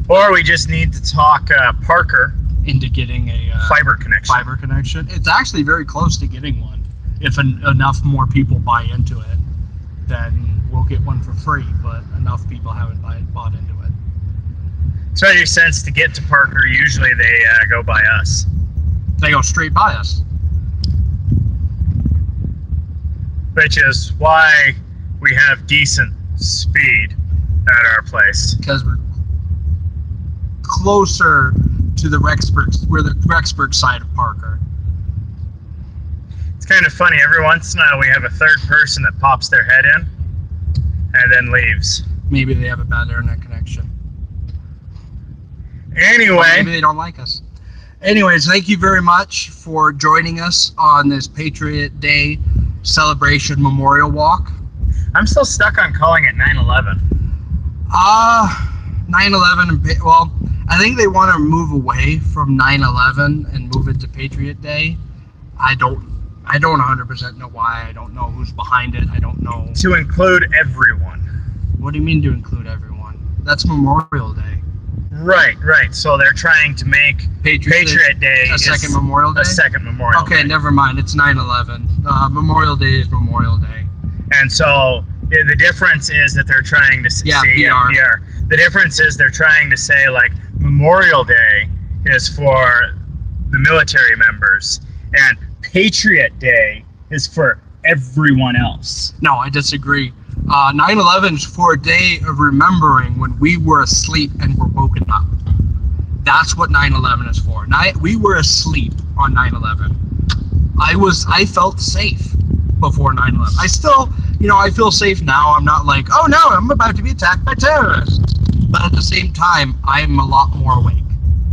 Or we just need to talk Parker into getting a fiber connection. It's actually very close to getting one. If enough more people buy into it, then we'll get one for free, but enough people haven't bought into it. So your sense to get to Parker, usually they go by us. They go straight by us. Which is why we have decent speed at our place. Because we're closer to the Rexburg, we're the Rexburg side of Parker. It's kind of funny, every once in a while we have a third person that pops their head in and then leaves. Maybe they have a bad internet connection. Anyway. Or maybe they don't like us. Anyways, thank you very much for joining us on this Patriot Day celebration memorial walk. I'm still stuck on calling it 9/11. 9/11, well, I think they want to move away from 9/11 and move it to Patriot Day. I don't 100% know why. I don't know who's behind it. I don't know. To include everyone. What do you mean to include everyone? That's Memorial Day. Right. So they're trying to make Patriot Day a second Memorial Day? A second Memorial Day. Okay, never mind. It's 9/11. Memorial Day is Memorial Day. And so the difference is that they're trying to say, PR. The difference is they're trying to say like Memorial Day is for the military members and Patriot Day is for everyone else. No, I disagree. 9/11 is for a day of remembering when we were asleep and were woken up. That's what 9/11 is for. We were asleep on 9/11. I felt safe before 9/11. I still, I feel safe now. I'm not like, oh no, I'm about to be attacked by terrorists. But at the same time, I'm a lot more awake.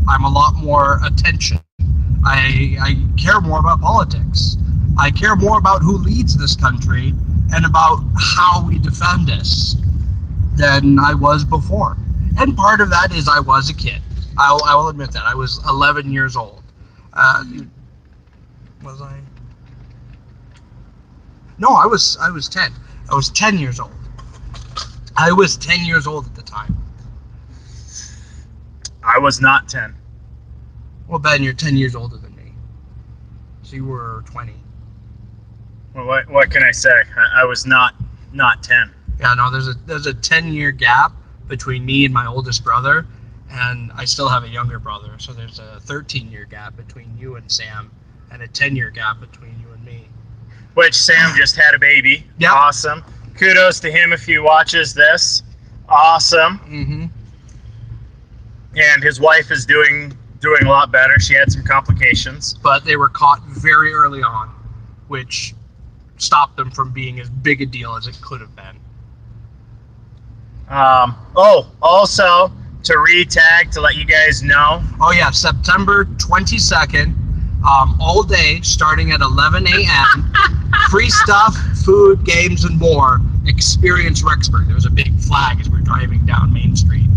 I'm a lot more attention. I care more about politics. I care more about who leads this country and about how we defend this than I was before. And part of that is I was a kid. I will admit that. I was 11 years old. Was I? No, I was 10. I was 10 years old. I was 10 years old at the time. I was not 10. Well, Ben, you're 10 years older than me. So you were 20. Well, what can I say? I was not 10. Yeah, no, there's a 10-year gap between me and my oldest brother, and I still have a younger brother. So there's a 13-year gap between you and Sam, and a 10-year gap between you and me. Which Sam just had a baby. Yep. Awesome. Kudos to him if he watches this. Awesome. Mm-hmm. And his wife is doing a lot better. She had some complications. But they were caught very early on, which stopped them from being as big a deal as it could have been. Also, to re-tag, to let you guys know. Oh yeah, September 22nd, all day, starting at 11 a.m. Free stuff, food, games, and more. Experience Rexburg. There was a big flag as we're driving down Main Street.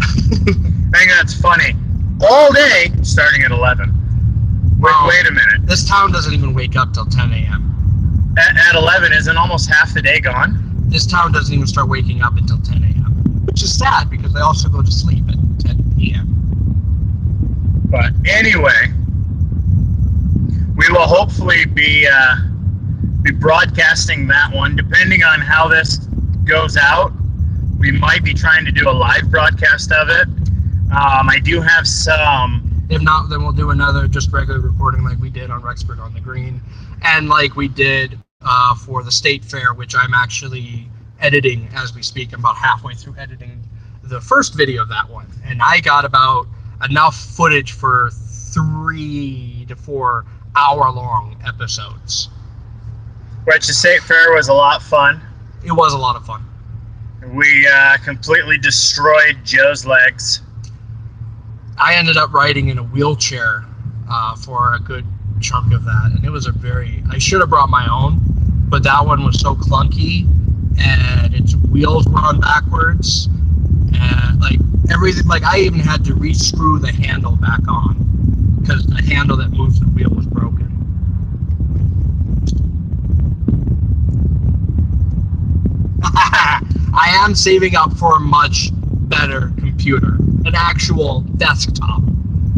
I think that's funny. All day, starting at 11. Wait a minute. This town doesn't even wake up till 10 a.m. At 11, isn't almost half the day gone? This town doesn't even start waking up until 10 a.m., which is sad because they also go to sleep at 10 p.m. But anyway, we will hopefully be broadcasting that one, depending on how this goes out. We might be trying to do a live broadcast of it. I do have some. If not, then we'll do another just regular recording like we did on Rexburg on the Green, and like we did for the state fair, which I'm actually editing as we speak. I'm about halfway through editing the first video of that one, and I got about enough footage for 3 to 4 hour-long episodes. Which the state fair was a lot of fun. It was a lot of fun. We completely destroyed Joe's legs. I ended up riding in a wheelchair for a good chunk of that, and it was I should have brought my own, but that one was so clunky, and its wheels were on backwards, and like everything, like I even had to re-screw the handle back on because the handle that moves the wheel was broken. I am saving up for a much better computer, an actual desktop.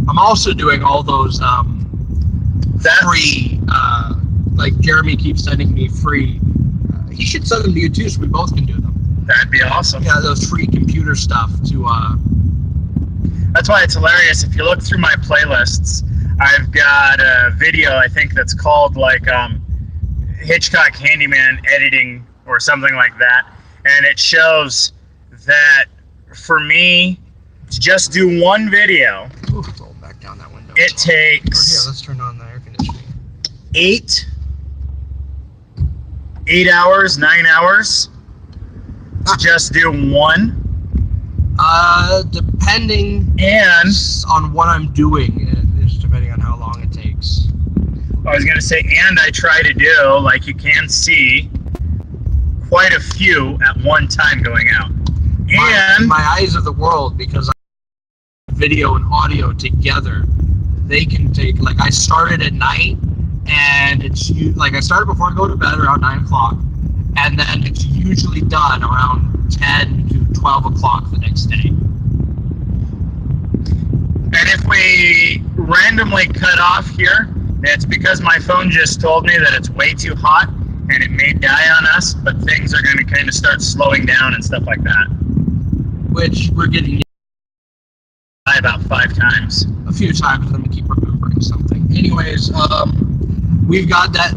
I'm also doing all those free, like Jeremy keeps sending me free. He should send them to you too, so we both can do them. That'd be awesome. Yeah, those free computer stuff to. That's why it's hilarious. If you look through my playlists, I've got a video I think that's called like Hitchcock Handyman Editing or something like that, and it shows that for me to just do one video, roll back down that window. it takes. Or here, let's turn on the air conditioning. 8 hours, 9 hours to just do one. Depending And on what I'm doing, it is depending on how long it takes. I was gonna say, and I try to do, like you can see, quite a few at one time going out. And My eyes of the world, because I video and audio together, they can take, like I started at night, and it's like I started before I go to bed around 9 o'clock, and then it's usually done around 10 to 12 o'clock the next day. And if we randomly cut off here, it's because my phone just told me that it's way too hot and it may die on us, but things are going to kind of start slowing down and stuff like that. Which we're getting By about 5 times. a few times. Let me keep remembering something. Anyways, we've got that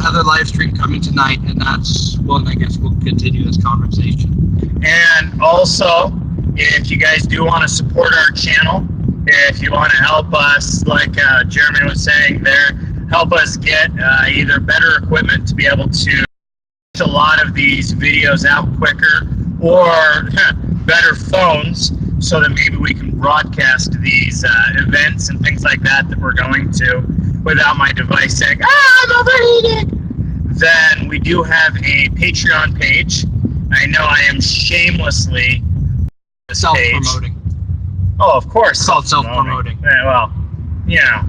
other live stream coming tonight, and that's, well, I guess we'll continue this conversation. And also, if you guys do want to support our channel, if you want to help us, like Jeremy was saying there, help us get either better equipment to be able to get a lot of these videos out quicker, or better phones so that maybe we can broadcast these events and things like that that we're going to without my device saying, I'm overheating, then we do have a Patreon page. I know I am shamelessly Self-promoting. Oh, of course. It's called self-promoting. Yeah, well, you know,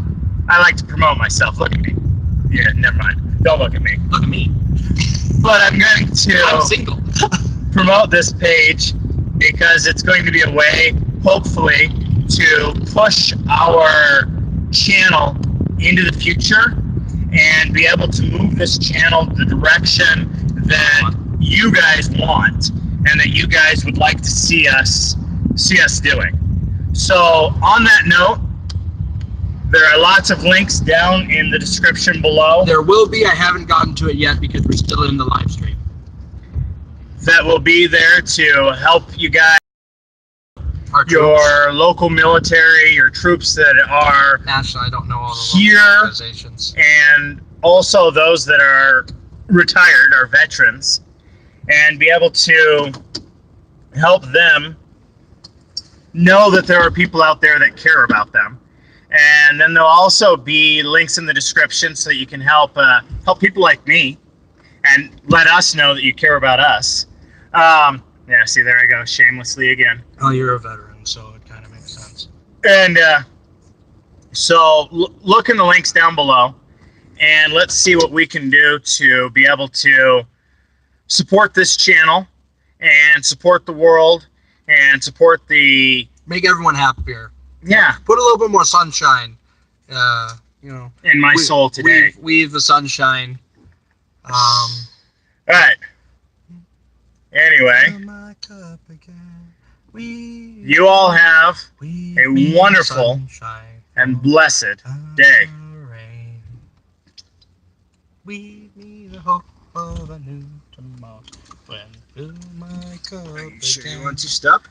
I like to promote myself. Look at me. Yeah, never mind. Don't look at me. Look at me. But I'm going to I'm single. promote this page because it's going to be a way, hopefully, to push our channel into the future and be able to move this channel the direction that you guys want and that you guys would like to see us doing. So on that note, there are lots of links down in the description below. There will be. I haven't gotten to it yet because we're still in the live stream. That will be there to help you guys, Our troops. your local military, your troops that are Actually, I don't know all the here, local organizations. and also those that are retired, our veterans, and be able to help them know that there are people out there that care about them. And then there'll also be links in the description so that you can help people like me and let us know that you care about us. Yeah, see, there I go, shamelessly again. Oh, you're a veteran, so it kind of makes sense. And so look in the links down below, and let's see what we can do to be able to support this channel and support the world and support the... Make everyone happier. Yeah. Put a little bit more sunshine, in my soul today. Weave the sunshine. All right. Anyway. cup again. We You all have we a need wonderful sunshine and from blessed day. the rain. We need the hope of a new tomorrow when fill my cup Are you sure you again. want to stop?